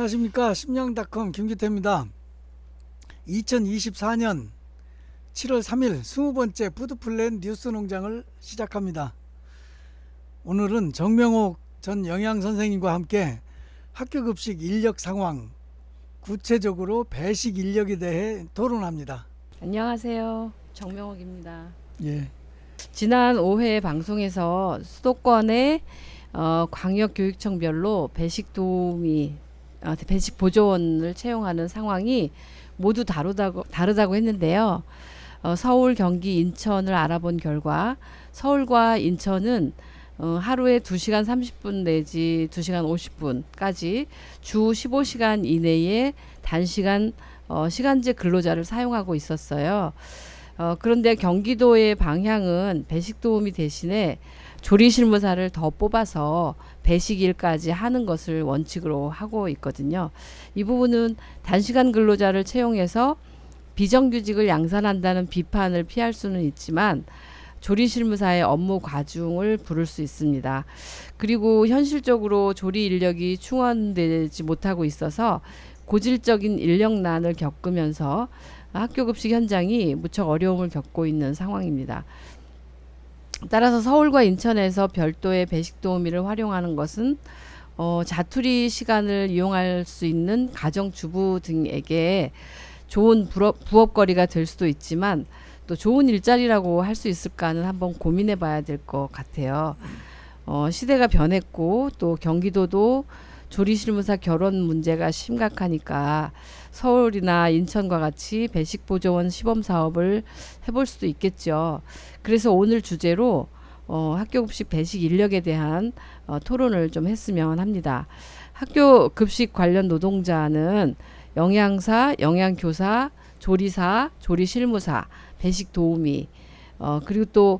안녕하십니까. 심령닷컴 김기태입니다. 2024년 7월 3일 20번째 푸드플랜 뉴스 농장을 시작합니다. 오늘은 정명옥 전 영양선생님과 함께 학교급식 인력 상황, 구체적으로 배식 인력에 대해 토론합니다. 안녕하세요. 정명옥입니다. 예. 지난 5회 방송에서 수도권의 광역교육청별로 배식 도우미, 배식 보조원을 채용하는 상황이 모두 다르다고 했는데요. 서울, 경기, 인천을 알아본 결과 서울과 인천은 하루에 2시간 30분 내지 2시간 50분까지 주 15시간 이내에 단시간 시간제 근로자를 사용하고 있었어요. 그런데 경기도의 방향은 배식 도우미 대신에 조리실무사를 더 뽑아서 배식일까지 하는 것을 원칙으로 하고 있거든요. 이 부분은 단시간 근로자를 채용해서 비정규직을 양산한다는 비판을 피할 수는 있지만 조리실무사의 업무 과중을 부를 수 있습니다. 그리고 현실적으로 조리 인력이 충원되지 못하고 있어서 고질적인 인력난을 겪으면서 학교 급식 현장이 무척 어려움을 겪고 있는 상황입니다. 따라서 서울과 인천에서 별도의 배식 도우미를 활용하는 것은 자투리 시간을 이용할 수 있는 가정주부 등에게 좋은 부업거리가 될 수도 있지만 또 좋은 일자리라고 할 수 있을까는 한번 고민해 봐야 될 것 같아요. 시대가 변했고 또 경기도도 조리실무사 결혼 문제가 심각하니까 서울이나 인천과 같이 배식보조원 시범사업을 해볼 수도 있겠죠. 그래서 오늘 주제로 학교급식 배식 인력에 대한 토론을 좀 했으면 합니다. 학교급식 관련 노동자는 영양사, 영양교사, 조리사, 조리실무사, 배식도우미, 그리고 또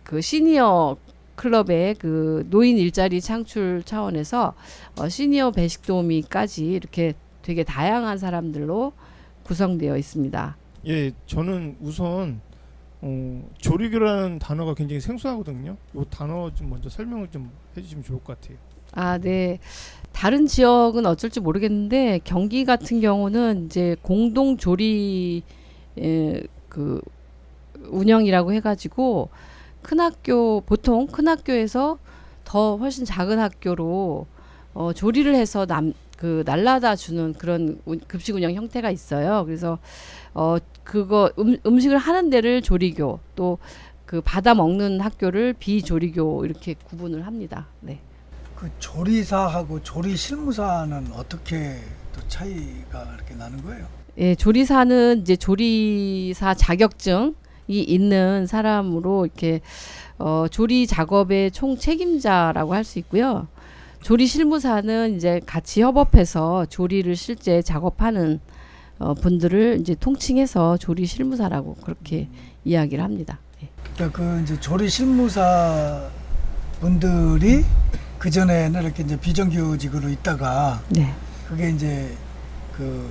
그 시니어 클럽의 그 노인 일자리 창출 차원에서 시니어 배식 도우미까지 이렇게 되게 다양한 사람들로 구성되어 있습니다. 예, 저는 우선 조리교라는 단어가 굉장히 생소하거든요. 이 단어 좀 먼저 설명을 좀 해주시면 좋을 것 같아요. 아, 네. 다른 지역은 어쩔지 모르겠는데 경기 같은 경우는 이제 공동 조리 그 운영이라고 해가지고 큰 학교, 보통 큰 학교에서 더 훨씬 작은 학교로 조리를 해서 날라다 주는 그런 급식 운영 형태가 있어요. 그래서 그거 음식을 하는 데를 조리교, 또 그 받아 먹는 학교를 비조리교 이렇게 구분을 합니다. 네. 그 조리사하고 조리실무사는 어떻게 또 차이가 이렇게 나는 거예요? 예, 조리사는 이제 조리사 자격증이 있는 사람으로 이렇게 조리 작업의 총 책임자라고 할 수 있고요. 조리 실무사는 이제 같이 협업해서 조리를 실제 작업하는 분들을 이제 통칭해서 조리 실무사라고 그렇게 이야기를 합니다. 예. 그러니까 그 이제 조리실무사 분들이 그 전에는 이렇게 이제 비정규직으로 있다가 네. 그게 이제 그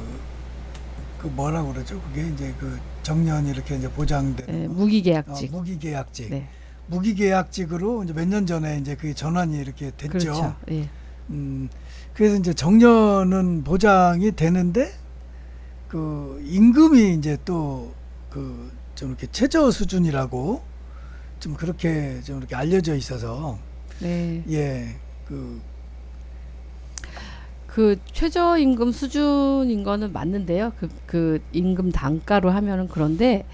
뭐라고 그러죠? 그게 이제 그 정년이 이렇게 이제 보장되는 예, 무기계약직. 무기계약직. 네. 무기계약직으로 이제 몇 년 전에 이제 그게 전환이 이렇게 됐죠. 그렇죠. 예. 그래서 이제 정년은 보장이 되는데 그 임금이 이제 또 그 좀 이렇게 최저 수준이라고 좀 그렇게 좀 이렇게 알려져 있어서 네. 예. 그 최저임금 수준인 거는 맞는데요. 그 임금 단가로 하면은 그런데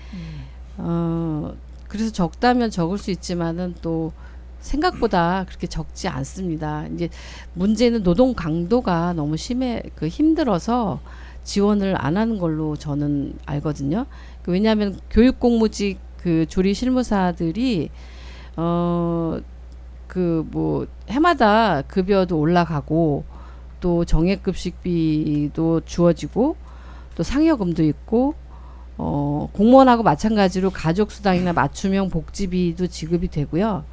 그래서 적다면 적을 수 있지만은 또 생각보다 그렇게 적지 않습니다. 이제 문제는 노동 강도가 너무 힘들어서 지원을 안 하는 걸로 저는 알거든요. 왜냐하면 교육공무직 그 조리 실무사들이 그 뭐 해마다 급여도 올라가고 또 정액급식비도 주어지고 또 상여금도 있고 공무원하고 마찬가지로 가족수당이나 맞춤형 복지비도 지급이 되고요.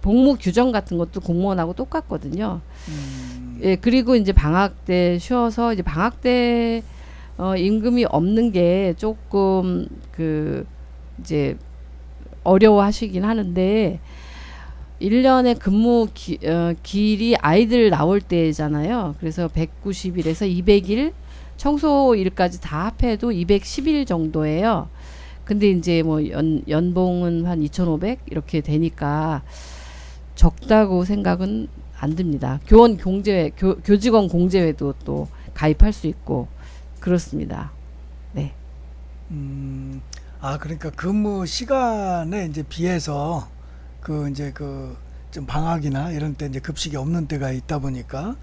복무 규정 같은 것도 공무원하고 똑같거든요. 예, 그리고 이제 방학 때 쉬어서 이제 방학 때 임금이 없는 게 조금 이제 어려워하시긴 하는데 1년에 근무 길이 아이들 나올 때잖아요. 그래서 190일에서 200일 청소일까지 다 합해도 210일 정도예요. 근데 이제 뭐 연봉은 한 2,500 이렇게 되니까 적다고 생각은 안 듭니다. 교원 공제회, 교직원 공제회도 또 가입할 수 있고 그렇습니다. 네. 그러니까 근무 시간에 이제 비해서 그 이제 그 좀 방학이나 이런 때 이제 급식이 없는 때가 있다 보니까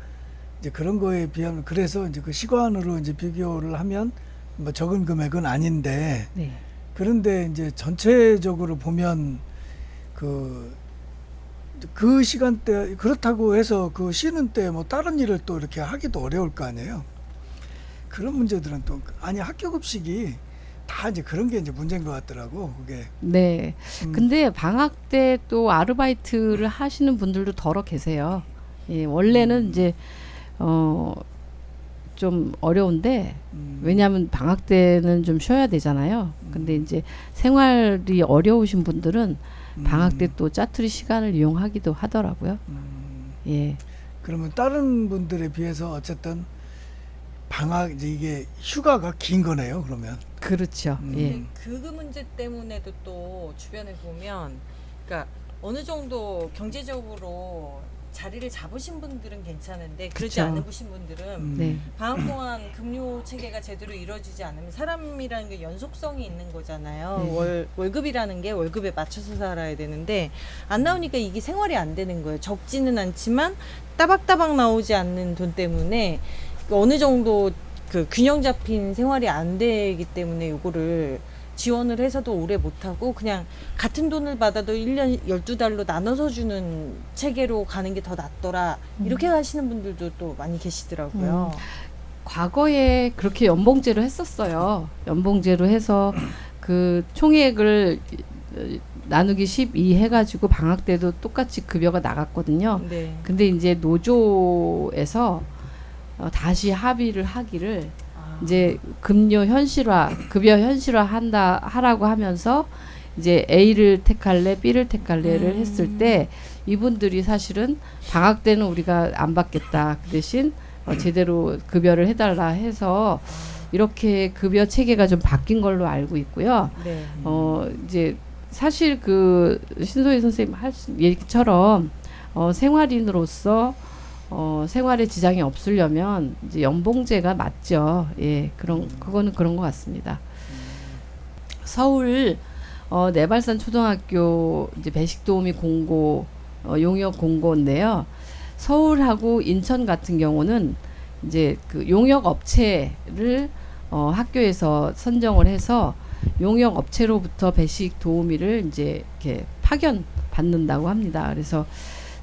이제 그런 거에 비하면 그래서 이제 그 시간으로 이제 비교를 하면 뭐 적은 금액은 아닌데 네. 그런데 이제 전체적으로 보면 그 시간대 그렇다고 해서 그 쉬는 때 뭐 다른 일을 또 이렇게 하기도 어려울 거 아니에요. 그런 문제들은 또 아니 학교 급식이 다 이제 그런 게 이제 문제인 것 같더라고 그게. 네. 근데 방학 때 또 아르바이트를 하시는 분들도 더러 계세요. 예, 원래는 이제 좀 어려운데 왜냐하면 방학 때는 좀 쉬어야 되잖아요. 근데 이제 생활이 어려우신 분들은 방학 때 또 짜투리 시간을 이용하기도 하더라고요. 예. 그러면 다른 분들에 비해서 어쨌든 방학 이제 이게 휴가가 긴 거네요. 그러면. 그렇죠. 예. 근데 그 문제 때문에도 또 주변에 보면 그러니까 어느 정도 경제적으로 자리를 잡으신 분들은 괜찮은데 그러지 그쵸. 않으신 분들은 네. 방학 동안 급료 체계가 제대로 이루어지지 않으면 사람이라는 게 연속성이 있는 거잖아요. 네. 월급이라는 게 월급에 맞춰서 살아야 되는데 안 나오니까 이게 생활이 안 되는 거예요. 적지는 않지만 따박따박 나오지 않는 돈 때문에 어느 정도 그 균형 잡힌 생활이 안 되기 때문에 요거를 지원을 해서도 오래 못하고 그냥 같은 돈을 받아도 1년 12달로 나눠서 주는 체계로 가는 게 더 낫더라. 이렇게 하시는 분들도 또 많이 계시더라고요. 과거에 그렇게 연봉제로 했었어요. 연봉제로 해서 그 총액을 나누기 12 해가지고 방학 때도 똑같이 급여가 나갔거든요. 네. 근데 이제 노조에서 다시 합의를 하기를 이제 급여 현실화 하라고 하면서 이제 A를 택할래 B를 택할래를 했을 때 이분들이 사실은 방학 때는 우리가 안 받겠다. 그 대신 제대로 급여를 해달라 해서 이렇게 급여 체계가 좀 바뀐 걸로 알고 있고요. 네. 이제 사실 그 신소희 선생님 얘기처럼 생활인으로서 생활에 지장이 없으려면 이제 연봉제가 맞죠. 예, 그거는 그런 것 같습니다. 서울 내발산 초등학교 이제 배식도우미 공고 용역 공고인데요. 서울하고 인천 같은 경우는 이제 그 용역 업체를 학교에서 선정을 해서 용역 업체로부터 배식 도우미를 이제 이렇게 파견 받는다고 합니다. 그래서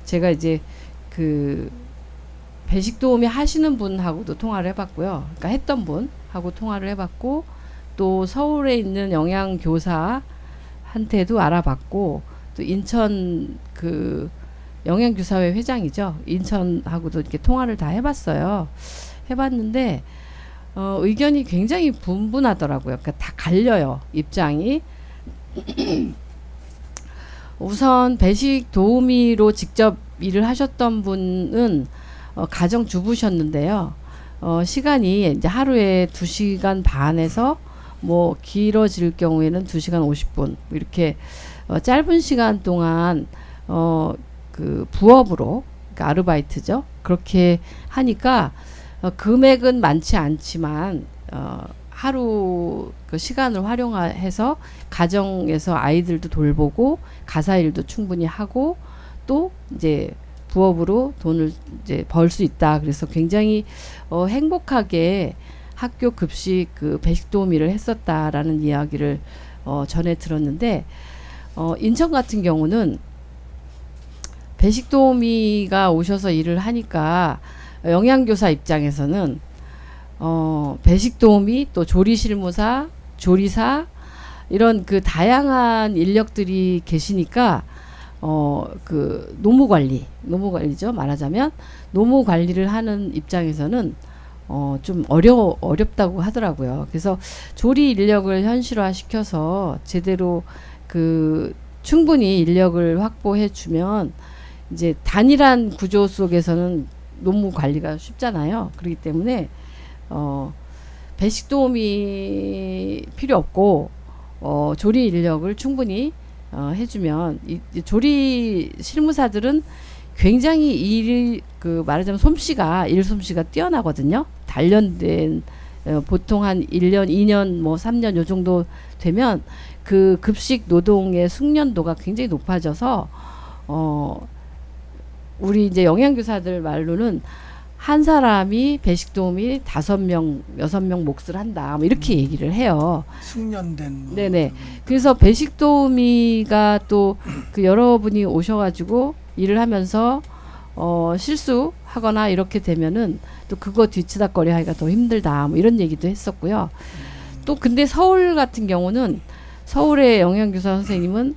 제가 이제 그 배식 도우미 하시는 분하고도 통화를 해봤고요. 그러니까 했던 분하고 통화를 해봤고 또 서울에 있는 영양 교사한테도 알아봤고 또 인천 그 영양교사회 회장이죠. 인천하고도 이렇게 통화를 다 해봤어요. 해봤는데 의견이 굉장히 분분하더라고요. 그러니까 다 갈려요. 입장이. 우선 배식 도우미로 직접 일을 하셨던 분은 가정주부셨는데요. 시간이 이제 하루에 2시간 반에서 뭐 길어질 경우에는 2시간 50분 이렇게 짧은 시간 동안 그 부업으로 그러니까 아르바이트죠. 그렇게 하니까 금액은 많지 않지만 하루 그 시간을 활용해서 가정에서 아이들도 돌보고 가사일도 충분히 하고 또 이제 부업으로 돈을 이제 벌 수 있다. 그래서 굉장히 행복하게 학교 급식 그 배식 도우미를 했었다라는 이야기를 전해 들었는데 인천 같은 경우는 배식 도우미가 오셔서 일을 하니까 영양교사 입장에서는 배식 도우미 또 조리 실무사, 조리사 이런 그 다양한 인력들이 계시니까 그 노무관리죠. 말하자면 노무관리를 하는 입장에서는 좀 어렵다고 하더라고요. 그래서 조리 인력을 현실화 시켜서 제대로 그 충분히 인력을 확보해 주면 이제 단일한 구조 속에서는 노무 관리가 쉽잖아요. 그렇기 때문에 배식 도우미 필요 없고 조리 인력을 충분히 해주면 이 조리 실무사들은 굉장히 말하자면 일 솜씨가 뛰어나거든요. 단련된 보통 한 1년, 2년, 뭐 3년 요 정도 되면 그 급식 노동의 숙련도가 굉장히 높아져서 우리 이제 영양교사들 말로는 한 사람이 배식 도우미 5명, 6명 몫을 한다. 뭐 이렇게 얘기를 해요. 숙련된 뭐 네네. 그래서 배식 도우미가 또 그 여러분이 오셔가지고 일을 하면서 실수하거나 이렇게 되면은 또 그거 뒤치다거리 하기가 더 힘들다. 뭐 이런 얘기도 했었고요. 또 근데 서울 같은 경우는 서울의 영양교사 선생님은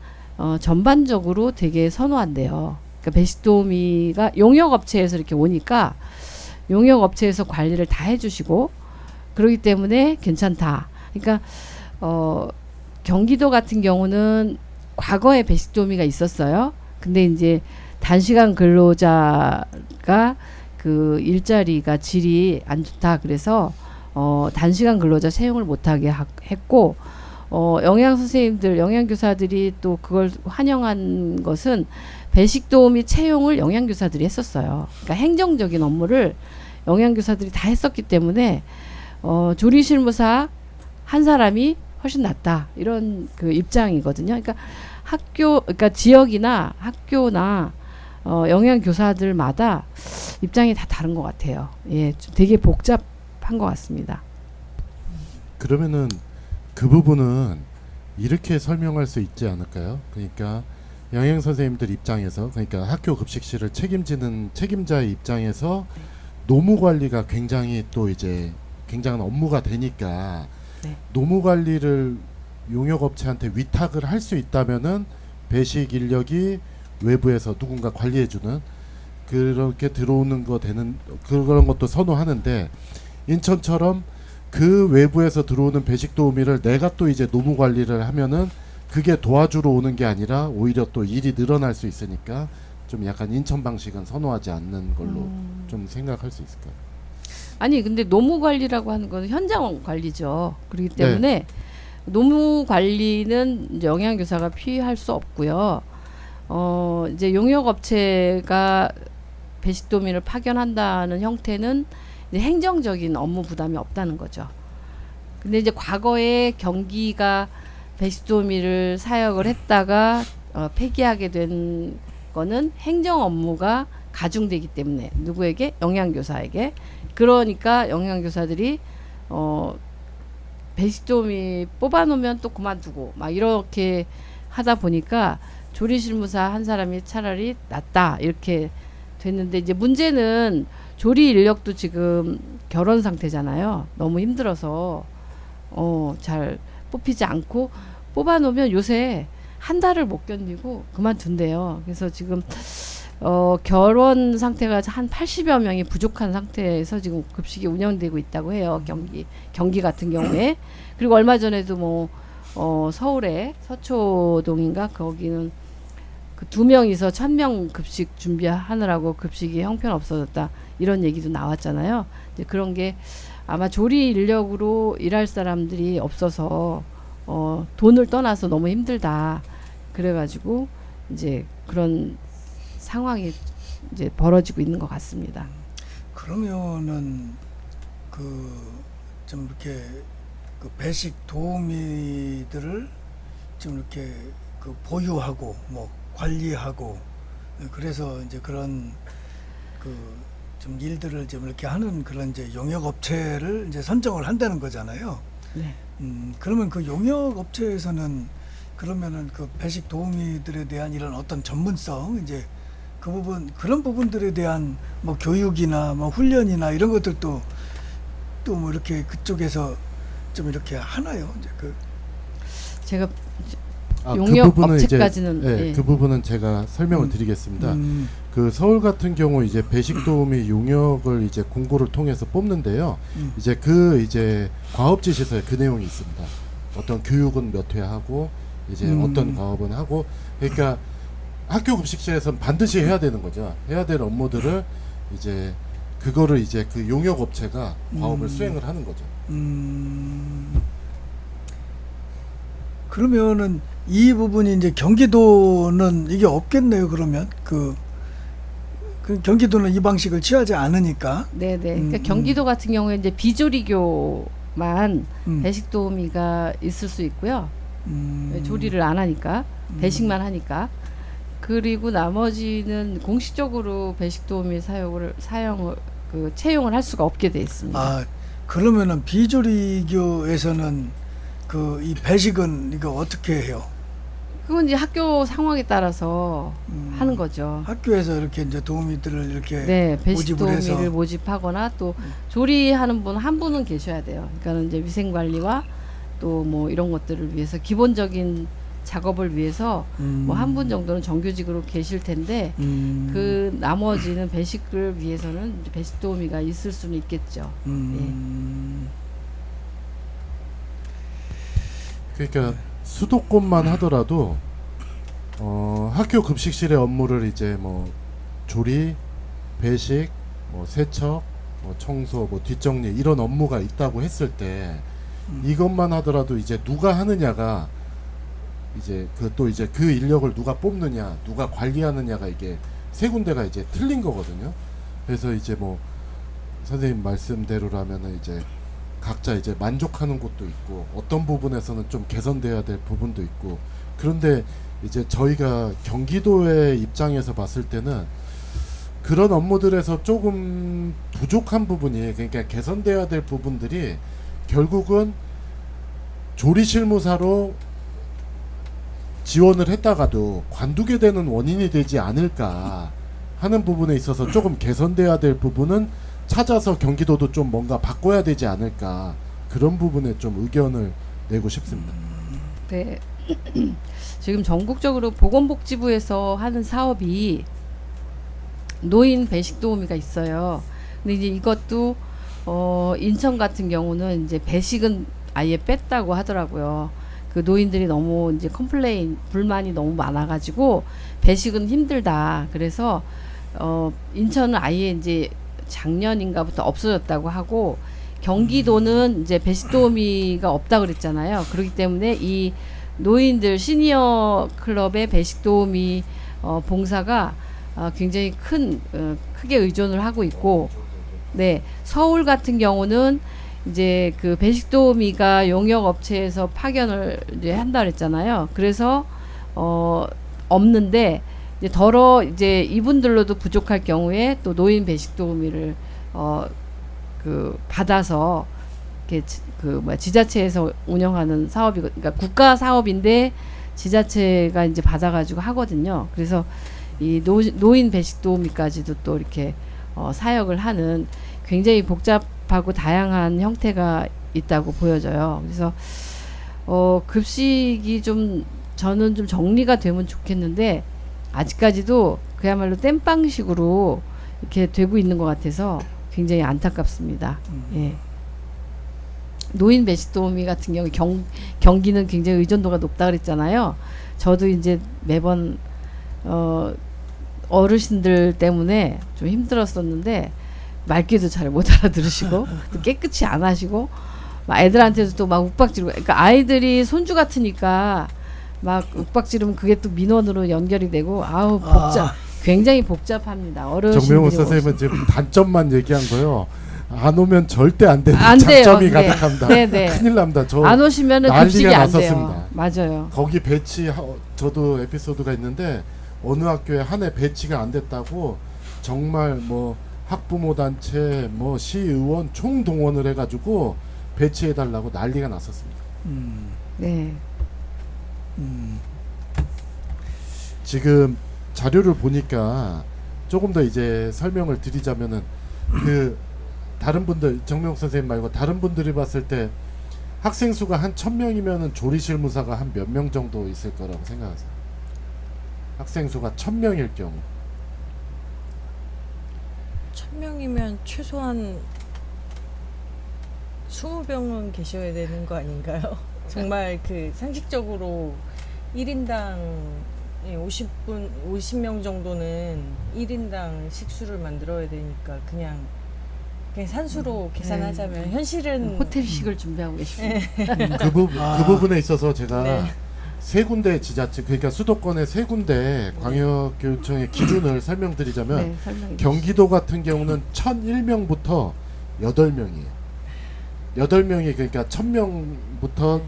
전반적으로 되게 선호한대요. 그러니까 배식 도우미가 용역업체에서 이렇게 오니까 용역업체에서 관리를 다 해주시고 그러기 때문에 괜찮다. 그러니까 경기도 같은 경우는 과거에 배식 도우미가 있었어요. 근데 이제 단시간 근로자가 그 일자리가 질이 안 좋다. 그래서 단시간 근로자 채용을 못하게 했고 영양 선생님들, 영양교사들이 또 그걸 환영한 것은 배식 도우미 채용을 영양교사들이 했었어요. 그러니까 행정적인 업무를 영양교사들이 다 했었기 때문에 조리 실무사 한 사람이 훨씬 낫다 이런 그 입장이거든요. 그러니까 그러니까 지역이나 학교나 영양교사들마다 입장이 다 다른 것 같아요. 예, 좀 되게 복잡한 것 같습니다. 그러면은 그 부분은 이렇게 설명할 수 있지 않을까요? 그러니까 영양 선생님들 입장에서, 그러니까 학교 급식실을 책임지는 책임자의 입장에서 노무 관리가 굉장히 또 이제 굉장한 업무가 되니까 네. 노무 관리를 용역업체한테 위탁을 할 수 있다면은 배식 인력이 외부에서 누군가 관리해주는 그렇게 들어오는 거 되는 그런 것도 선호하는데, 인천처럼 그 외부에서 들어오는 배식 도우미를 내가 또 이제 노무 관리를 하면은 그게 도와주러 오는 게 아니라 오히려 또 일이 늘어날 수 있으니까 좀 약간 인천 방식은 선호하지 않는 걸로 좀 생각할 수 있을까요? 아니 근데 노무 관리라고 하는 건 현장 관리죠. 그렇기 때문에 노무 관리는 이제 영양교사가 피할 수 없고요. 이제 용역업체가 배식 도우미를 파견한다는 형태는 이제 행정적인 업무 부담이 없다는 거죠. 근데 이제 과거에 경기가 배식 도우미를 사역을 했다가 폐기하게 된 거는 행정 업무가 가중되기 때문에 누구에게? 영양교사에게. 그러니까 영양교사들이 배식 도우미 뽑아놓으면 또 그만두고 막 이렇게 하다 보니까 조리실무사 한 사람이 차라리 낫다 이렇게 됐는데, 이제 문제는 조리 인력도 지금 결혼 상태잖아요. 너무 힘들어서 잘 뽑히지 않고, 뽑아놓으면 요새 한 달을 못 견디고 그만둔대요. 그래서 지금 결혼 상태가 한 80여 명이 부족한 상태에서 지금 급식이 운영되고 있다고 해요. 경기 같은 경우에. 그리고 얼마 전에도 뭐 서울에 서초동인가 거기는 그 2명이서 1000명 급식 준비하느라고 급식이 형편없어졌다 이런 얘기도 나왔잖아요. 이제 그런 게 아마 조리 인력으로 일할 사람들이 없어서 돈을 떠나서 너무 힘들다 그래가지고 이제 그런 상황이 이제 벌어지고 있는 것 같습니다. 그러면은 좀 이렇게 그 배식 도우미들을 좀 이렇게 그 보유하고 뭐 관리하고 그래서 이제 그런 그 좀 일들을 좀 이렇게 하는 그런 이제 용역업체를 이제 선정을 한다는 거잖아요. 네. 그러면 그 용역업체에서는 그러면은 그 배식 도우미들에 대한 이런 어떤 전문성, 이제 그 부분, 그런 부분들에 대한 뭐 교육이나 뭐 훈련이나 이런 것들도 또 뭐 이렇게 그쪽에서 좀 이렇게 하나요? 이제 제가 그 용역 부분은 업체까지는 이제, 예. 그 부분은 제가 설명을 드리겠습니다. 그 서울 같은 경우 이제 배식 도우미 용역을 이제 공고를 통해서 뽑는데요. 이제 그 이제 과업지 시설 그 내용이 있습니다. 어떤 교육은 몇 회 하고 이제 어떤 과업은 하고, 그러니까 학교 급식실에서는 반드시 해야 되는 거죠. 해야 될 업무들을 이제 그거를 이제 그 용역 업체가 과업을 수행을 하는 거죠. 그러면은 이 부분이 이제 경기도는 이게 없겠네요. 그러면 그 경기도는 이 방식을 취하지 않으니까. 네네. 그러니까 경기도 같은 경우에 이제 비조리교만 배식 도우미가 있을 수 있고요. 조리를 안 하니까 배식만 하니까. 그리고 나머지는 공식적으로 배식 도우미 채용을 할 수가 없게 돼 있습니다. 아, 그러면은 비조리교에서는 그 이 배식은 이거 어떻게 해요? 그건 이제 학교 상황에 따라서 하는 거죠. 학교에서 이렇게 이제 도우미들을 이렇게 네, 배식 모집을 해서. 도우미를 모집하거나 또 조리하는 분 한 분은 계셔야 돼요. 그러니까 이제 위생 관리와 또 뭐 이런 것들을 위해서 기본적인 작업을 위해서 뭐 한 분 정도는 정규직으로 계실 텐데 그 나머지는 배식을 위해서는 이제 배식 도우미가 있을 수는 있겠죠. 그러니까 수도권만 하더라도 학교 급식실의 업무를 이제 뭐 조리, 배식, 뭐 세척, 뭐 청소, 뭐 뒷정리 이런 업무가 있다고 했을 때 이것만 하더라도 이제 누가 하느냐가 이제 그 인력을 누가 뽑느냐, 누가 관리하느냐가 이게 세 군데가 이제 틀린 거거든요. 그래서 이제 뭐 선생님 말씀대로라면은 이제 각자 이제 만족하는 곳도 있고 어떤 부분에서는 좀 개선돼야 될 부분도 있고, 그런데 이제 저희가 경기도의 입장에서 봤을 때는 그런 업무들에서 조금 부족한 부분이, 그러니까 개선돼야 될 부분들이 결국은 조리실무사로 지원을 했다가도 관두게 되는 원인이 되지 않을까 하는 부분에 있어서 조금 개선돼야 될 부분은 찾아서 경기도도 좀 뭔가 바꿔야 되지 않을까, 그런 부분에 좀 의견을 내고 싶습니다. 네. 지금 전국적으로 보건복지부에서 하는 사업이 노인 배식 도우미가 있어요. 근데 이제 이것도 인천 같은 경우는 이제 배식은 아예 뺐다고 하더라고요. 그 노인들이 너무 이제 불만이 너무 많아가지고 배식은 힘들다. 그래서 인천은 아예 이제 작년인가부터 없어졌다고 하고, 경기도는 이제 배식 도우미가 없다 그랬잖아요. 그렇기 때문에 이 노인들 시니어 클럽의 배식 도우미 봉사가 굉장히 크게 의존을 하고 있고, 네, 서울 같은 경우는 이제 그 배식 도우미가 용역 업체에서 파견을 이제 한다 그랬잖아요. 그래서 없는데 이제 이분들로도 부족할 경우에 또 노인 배식 도우미를 받아서 이렇게 지자체에서 운영하는 사업이고, 그러니까 국가 사업인데 지자체가 이제 받아가지고 하거든요. 그래서 이 노인 배식 도우미까지도 또 이렇게 사역을 하는 굉장히 복잡하고 다양한 형태가 있다고 보여져요. 그래서 급식이 저는 좀 정리가 되면 좋겠는데 아직까지도 그야말로 땜빵식으로 이렇게 되고 있는 것 같아서 굉장히 안타깝습니다. 예. 노인 배식 도우미 같은 경우 경기는 굉장히 의존도가 높다 그랬잖아요. 저도 이제 매번 어르신들 때문에 좀 힘들었었는데 말귀도 잘 못 알아들으시고 또 깨끗이 안 하시고 막 애들한테도 또 막 욱박지르고, 그러니까 아이들이 손주 같으니까 막 욱박지르면 그게 또 민원으로 연결이 되고 굉장히 복잡합니다. 어르신들이 정명호 선생님은 지금 단점만 얘기한 거요. 안 오면 절대 안 되는 안 돼요. 장점이 네. 가득합니다. 네. 큰일 납니다. 안 오시면은 난리가 급식이 안 났었습니다. 돼요. 맞아요. 거기 저도 에피소드가 있는데 어느 학교에 한 해 배치가 안 됐다고 정말 뭐 학부모 단체 뭐 시의원 총동원을 해가지고 배치해달라고 난리가 났었습니다. 네. 지금 자료를 보니까 조금 더 이제 설명을 드리자면은 다른 분들, 정명 선생님 말고 다른 분들이 봤을 때 학생 수가 한 1000명이면은 조리실 무사가 한 몇 명 정도 있을 거라고 생각하세요? 학생 수가 1000명일 경우 1000명이면 최소한 20명은 계셔야 되는 거 아닌가요? 정말 그 상식적으로 1인당 50명 정도는 1인당 식수를 만들어야 되니까 그냥 산수로 계산하자면 현실은 호텔식을 준비하고 계십니다. 그 부분에 있어서 제가 네. 세 군데 지자체 그러니까 수도권의 세 군데 광역교육청의 기준을 설명드리자면 네, 설명해 주시죠. 경기도 같은 경우는 1,001명부터 8명이에요. 8명이 그러니까 1,000명부터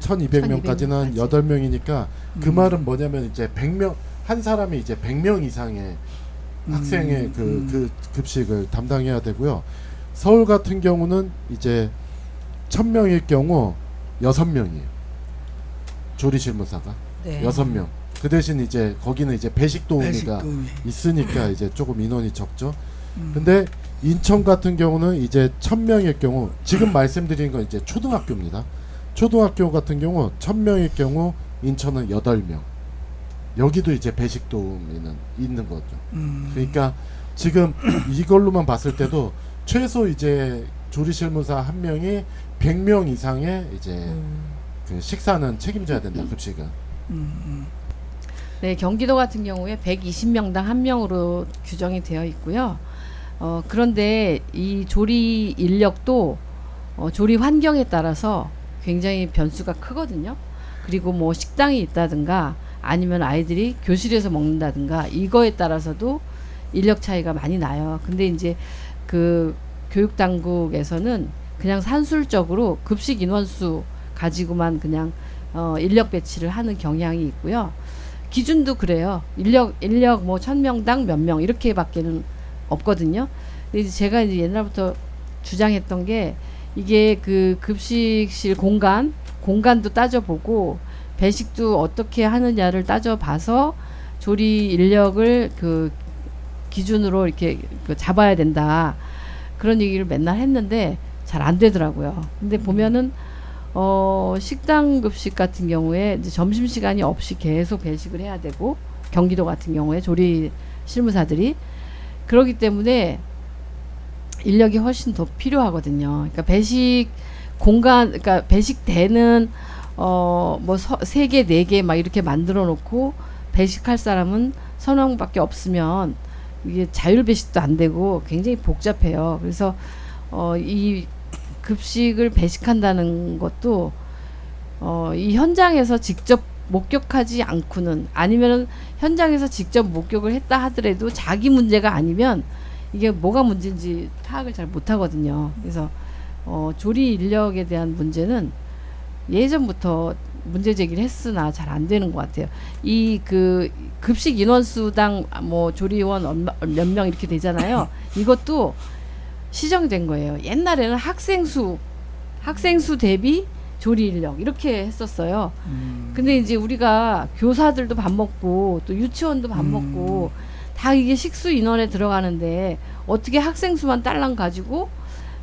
1,200명까지는 8명이니까 그 말은 뭐냐면 이제 100명 한 사람이 이제 100명 이상의 학생의 그 급식을 담당해야 되고요. 서울 같은 경우는 이제 1,000명일 경우 6명이에요. 조리실무사가 네. 6명. 그 대신 이제 거기는 이제 배식 도우미가 배식도우미. 있으니까 이제 조금 인원이 적죠. 근데 인천 같은 경우는 이제 1,000명일 경우 지금 말씀드린 건 이제 초등학교입니다. 초등학교 같은 경우 1,000명일 경우 인천은 8명. 여기도 이제 배식 도우미는 있는 거죠. 그러니까 지금 이걸로만 봤을 때도 최소 이제 조리실무사 한 명이 100명 이상의 이제 그 식사는 책임져야 된다. 급식은. 네, 경기도 같은 경우에 120명당 1명으로 규정이 되어 있고요. 그런데 이 조리 인력도 조리 환경에 따라서 굉장히 변수가 크거든요. 그리고 뭐 식당이 있다든가 아니면 아이들이 교실에서 먹는다든가 이거에 따라서도 인력 차이가 많이 나요. 근데 이제 그 교육 당국에서는 그냥 산술적으로 급식 인원수 가지고만 그냥 인력 배치를 하는 경향이 있고요. 기준도 그래요. 인력 뭐 1,000명당 몇 명 이렇게밖에는 없거든요. 근데 이제 제가 이제 옛날부터 주장했던 게 이게 그 급식실 공간도 따져보고 배식도 어떻게 하느냐를 따져봐서 조리 인력을 그 기준으로 이렇게 잡아야 된다. 그런 얘기를 맨날 했는데 잘 안 되더라고요. 근데 보면은 식당 급식 같은 경우에 이제 점심 시간이 없이 계속 배식을 해야 되고 경기도 같은 경우에 조리 실무사들이 그러기 때문에 인력이 훨씬 더 필요하거든요. 그러니까 배식 공간, 그러니까 배식대는 뭐 3개, 4개 막 이렇게 만들어 놓고 배식할 사람은 서너 명밖에 없으면 이게 자율 배식도 안 되고 굉장히 복잡해요. 그래서 이 급식을 배식한다는 것도 이 현장에서 직접 목격하지 않고는 아니면은 현장에서 직접 목격을 했다 하더라도 자기 문제가 아니면 이게 뭐가 문제인지 파악을 잘 못하거든요. 그래서 조리 인력에 대한 문제는 예전부터 문제 제기를 했으나 잘 안 되는 것 같아요. 이 그 급식 인원수당 뭐 조리원 몇 명 이렇게 되잖아요. 이것도 시정된 거예요. 옛날에는 학생수 대비 조리 인력 이렇게 했었어요. 근데 이제 우리가 교사들도 밥 먹고 또 유치원도 밥 먹고 다 이게 식수 인원에 들어가는데 어떻게 학생 수만 딸랑 가지고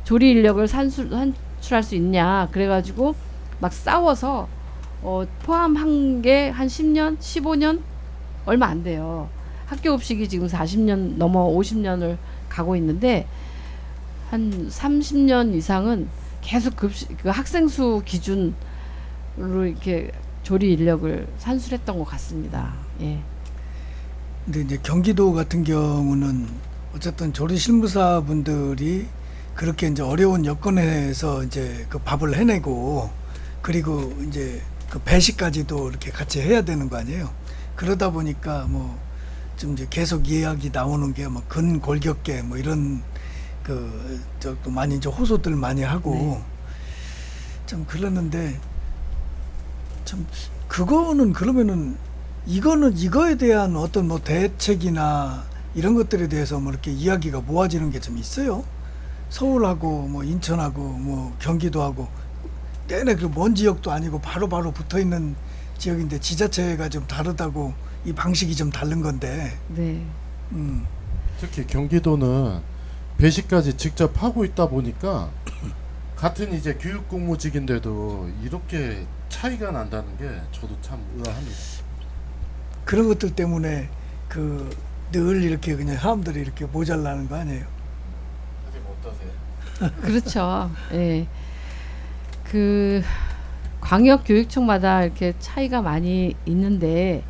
조리 인력을 산출할 수 있냐. 그래가지고 막 싸워서 포함한 게 한 10년, 15년 얼마 안 돼요. 학교 급식이 지금 40년 넘어 50년을 가고 있는데 한 30년 이상은 계속 급식 그 학생 수 기준으로 이렇게 조리 인력을 산출했던 것 같습니다. 예. 근데 이제 경기도 같은 경우는 어쨌든 조리 실무사분들이 그렇게 이제 어려운 여건에서 이제 그 밥을 해내고 그리고 이제 그 배식까지도 이렇게 같이 해야 되는 거 아니에요. 그러다 보니까 뭐 좀 이제 계속 이야기 나오는 게 뭐 근골격계 뭐 이런 또 많이 이제 호소들 많이 하고 참 그러는데 참 그거는 그러면은 이거에 대한 어떤 뭐 대책이나 이런 것들에 대해서 뭐 이렇게 이야기가 모아지는 게 좀 있어요. 서울하고 뭐 인천하고 뭐 경기도하고 내내 그 먼 지역도 아니고 바로 붙어 있는 지역인데 지자체가 좀 다르다고 이 방식이 좀 다른 건데. 네. 특히 경기도는 배식까지 직접 하고 있다 보니까 같은 이제 교육공무직인데도 이렇게 차이가 난다는 게 저도 참 의아합니다. 그런 것들 때문에 그 늘 이렇게 그냥 사람들이 이렇게 모자라는 거 아니에요. 선생님 어떠세요? 그렇죠. 예. 그 광역 교육청마다 이렇게 차이가 많이 있는데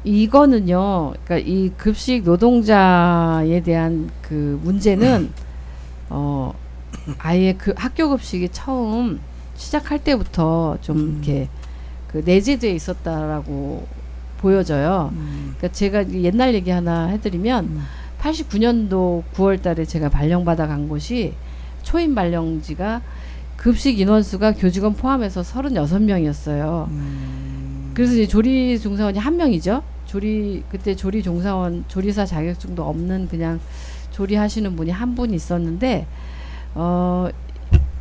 이거는요. 그러니까 이 급식 노동자에 대한 그 문제는 아예 그 학교 급식이 처음 시작할 때부터 좀 이렇게 그 내재되어 있었다라고 보여져요. 그러니까 제가 옛날 얘기 하나 해드리면 89년도 9월달에 제가 발령받아 간 곳이 초임 발령지가 급식 인원수가 교직원 포함해서 36명이었어요. 그래서 이제 조리 종사원이 한 명이죠. 그때 조리 종사원 조리사 자격증도 없는 그냥 조리하시는 분이 한 분 있었는데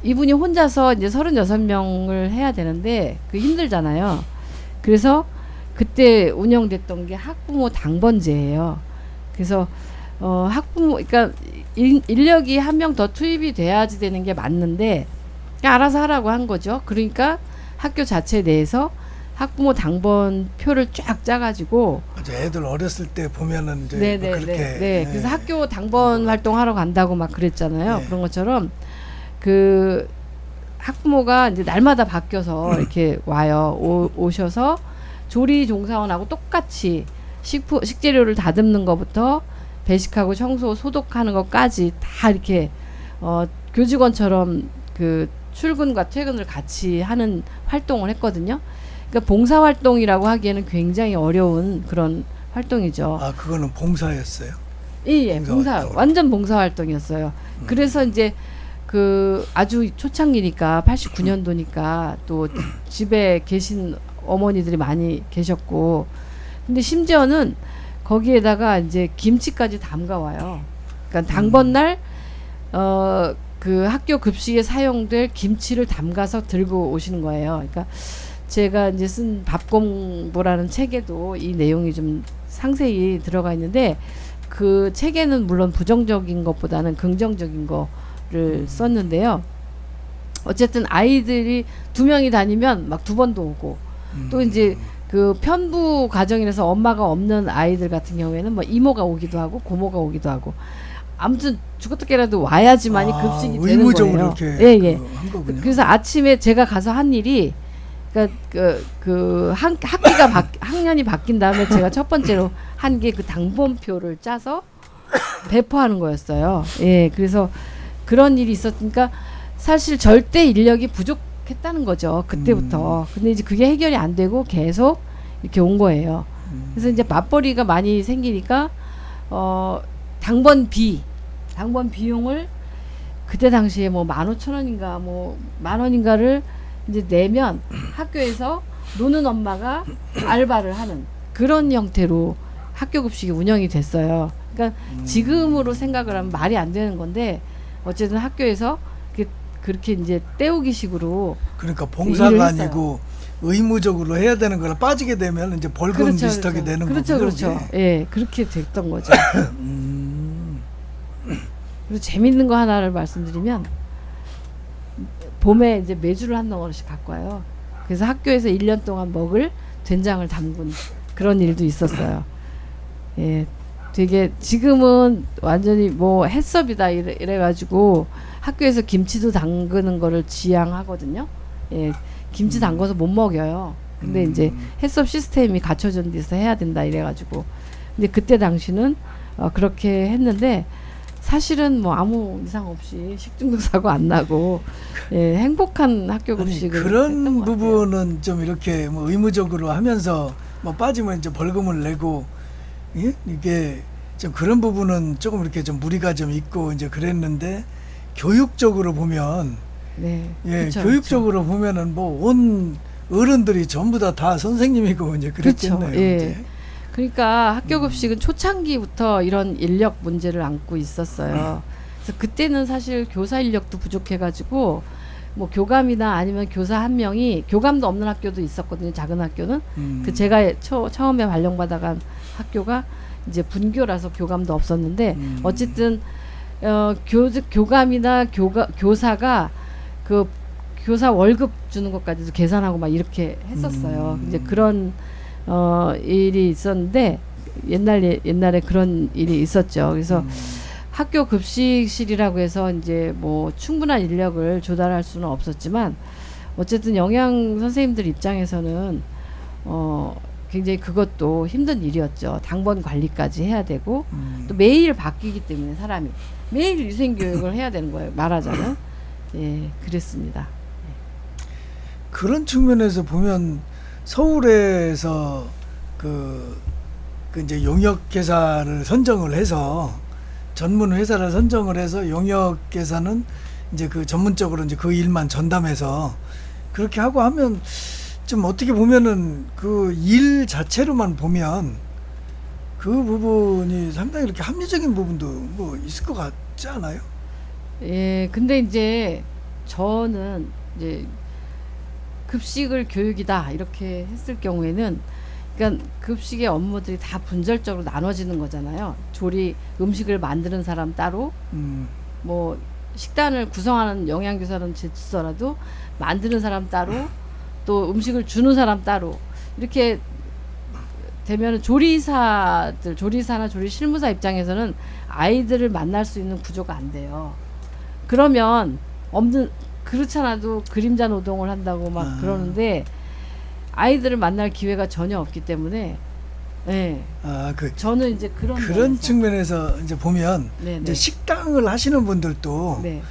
이분이 혼자서 이제 36명을 해야 되는데 그 힘들잖아요. 그래서 그때 운영됐던 게 학부모 당번제예요. 그래서 학부모 그러니까 인력이 한 명 더 투입이 돼야지 되는 게 맞는데 그냥 알아서 하라고 한 거죠. 그러니까 학교 자체 내에서 학부모 당번 표를 쫙 짜가지고 애들 어렸을 때 보면은 이제 뭐 그렇게 네. 그래서 학교 당번 활동하러 간다고 막 그랬잖아요. 네. 그런 것처럼 그 학부모가 이제 날마다 바뀌어서 이렇게 와요. 오셔서 조리 종사원하고 똑같이 식재료를 다듬는 것부터 배식하고 청소 소독하는 것까지 다 이렇게 교직원처럼 그 출근과 퇴근을 같이 하는 활동을 했거든요. 그러니까 봉사활동이라고 하기에는 굉장히 어려운 그런 활동이죠. 아, 그거는 봉사였어요. 예, 봉사활동. 완전 봉사활동이었어요. 그래서 이제 그 아주 초창기니까 89년도니까 또 집에 계신 어머니들이 많이 계셨고, 근데 심지어는 거기에다가 이제 김치까지 담가와요. 그러니까 당번날 그 학교 급식에 사용될 김치를 담가서 들고 오시는 거예요. 그러니까 제가 이제 쓴 밥공부라는 책에도 이 내용이 좀 상세히 들어가 있는데 그 책에는 물론 부정적인 것보다는 긍정적인 거를 썼는데요. 어쨌든 아이들이 2명이 다니면 막 2번도 오고 또 이제 그 편부 가정이라서 엄마가 없는 아이들 같은 경우에는 뭐 이모가 오기도 하고 고모가 오기도 하고 아무튼 죽었다 깨라도 와야지만이 급식이 되는 의무적으로 거예요. 이렇게 예. 한 거군요. 그래서 아침에 제가 가서 한 일이 학년이 바뀐 다음에 제가 첫 번째로 한 게 그 당번표를 짜서 배포하는 거였어요. 예, 그래서 그런 일이 있었으니까 사실 절대 인력이 부족했다는 거죠. 그때부터. 근데 이제 그게 해결이 안 되고 계속 이렇게 온 거예요. 그래서 이제 맞벌이가 많이 생기니까 당번 비용을 그때 당시에 뭐 15,000원인가 뭐 10,000원인가를 이제 내면 학교에서 노는 엄마가 알바를 하는 그런 형태로 학교 급식이 운영이 됐어요. 그러니까 지금으로 생각을 하면 말이 안 되는 건데 어쨌든 학교에서 그렇게 이제 때우기 식으로 그러니까 일을 봉사가 했어요. 아니고 의무적으로 해야 되는 걸 빠지게 되면 이제 벌금 비슷하게 되는 거죠. 그렇죠. 예, 그렇게 됐던 거죠. 그리고 재밌는 거 하나를 말씀드리면 봄에 이제 메주를 한 덩어리씩 갖고 와요. 그래서 학교에서 1년 동안 먹을 된장을 담근 그런 일도 있었어요. 예, 되게 지금은 완전히 뭐 해썹이다 이래가지고 학교에서 김치도 담그는 거를 지양하거든요. 예, 김치 담궈서 못 먹여요. 근데 이제 해썹 시스템이 갖춰진 데서 해야 된다 이래가지고. 근데 그때 당시는 그렇게 했는데 사실은 뭐 아무 이상 없이 식중독 사고 안 나고 예, 행복한 학교 급식을 그런 했던 것 같아요. 부분은 좀 이렇게 뭐 의무적으로 하면서 뭐 빠지면 이제 벌금을 내고 예? 이게 좀 그런 부분은 조금 이렇게 좀 무리가 좀 있고 이제 그랬는데 교육적으로 보면 네, 예, 그쵸, 교육적으로 보면은 뭐 온 어른들이 전부 다 선생님이고 이제 그랬겠네요. 그쵸, 예. 이제. 그러니까 학교 급식은 초창기부터 이런 인력 문제를 안고 있었어요. 그래서 그때는 사실 교사 인력도 부족해가지고 뭐 교감이나 아니면 교사 한 명이 교감도 없는 학교도 있었거든요. 작은 학교는 그 제가 처음에 발령받아간 학교가 이제 분교라서 교감도 없었는데 어쨌든 교감이나 교사가 그 교사 월급 주는 것까지도 계산하고 막 이렇게 했었어요. 이제 그런 일이 있었는데 옛날에 그런 일이 있었죠. 그래서 학교 급식실이라고 해서 이제 뭐 충분한 인력을 조달할 수는 없었지만 어쨌든 영양 선생님들 입장에서는 굉장히 그것도 힘든 일이었죠. 당번 관리까지 해야 되고 또 매일 바뀌기 때문에 사람이 매일 위생교육을 해야 되는 거예요. 말하자면. 예, 그랬습니다. 그런 측면에서 보면 서울에서 그 이제 용역 계사를 선정을 해서 전문 회사를 선정을 해서 용역 계사는 이제 그 전문적으로 이제 그 일만 전담해서 그렇게 하고 하면 좀 어떻게 보면은 그 일 자체로만 보면 그 부분이 상당히 이렇게 합리적인 부분도 뭐 있을 것 같지 않아요? 예, 근데 이제 저는 이제 급식을 교육이다 이렇게 했을 경우에는 그러니까 급식의 업무들이 다 분절적으로 나눠지는 거잖아요. 음식을 만드는 사람 따로, 뭐 식단을 구성하는 영양교사는 있더라도 만드는 사람 따로, 또 음식을 주는 사람 따로 이렇게 되면 조리사나 조리 실무사 입장에서는 아이들을 만날 수 있는 구조가 안 돼요. 그러면 그렇잖아도 그림자 노동을 한다고 막 그러는데 아이들을 만날 기회가 전혀 없기 때문에 저는 이제 그런 측면에서 이제 보면 네네. 이제 식당을 하시는 분들도 네.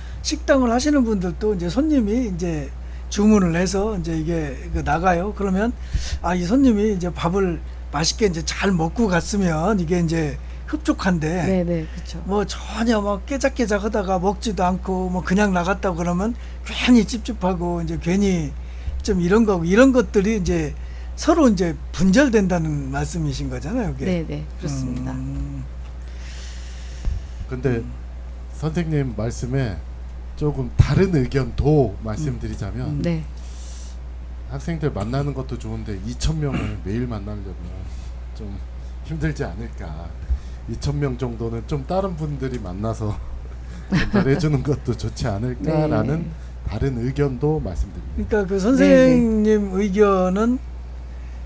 이제 손님이 이제 주문을 해서 이제 이게 나가요. 그러면 이 손님이 이제 밥을 맛있게 이제 잘 먹고 갔으면 이게 이제 흡족한데 네네 그렇죠. 뭐 전혀 막 깨작깨작 하다가 먹지도 않고 뭐 그냥 나갔다고 그러면 괜히 찝찝하고 이제 괜히 좀 이런 것들이 이제 서로 이제 분절된다는 말씀이신 거잖아요. 그게. 네네 그렇습니다. 근데 선생님 말씀에 조금 다른 의견도 말씀드리자면 네. 학생들 만나는 것도 좋은데 2,000명을 매일 만나려면 좀 힘들지 않을까. 2,000명 정도는 좀 다른 분들이 만나서 전달해 주는 것도 좋지 않을까라는 네. 다른 의견도 말씀드립니다. 그러니까 그 선생님 의견은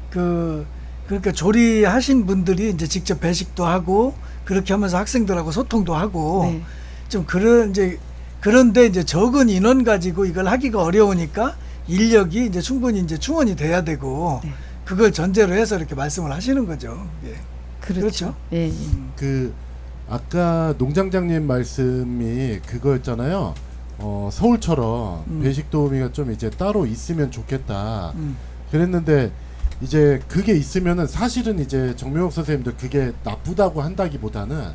그러니까 조리하신 분들이 이제 직접 배식도 하고 그렇게 하면서 학생들하고 소통도 하고 네. 좀 그런데 이제 적은 인원 가지고 이걸 하기가 어려우니까 인력이 이제 충분히 이제 충원이 돼야 되고 네. 그걸 전제로 해서 이렇게 말씀을 하시는 거죠. 예. 그렇죠. 예, 예. 그 아까 농장장님 말씀이 그거였잖아요. 서울처럼 배식 도우미가 좀 이제 따로 있으면 좋겠다. 그랬는데 이제 그게 있으면은 사실은 이제 정명욱 선생님도 그게 나쁘다고 한다기보다는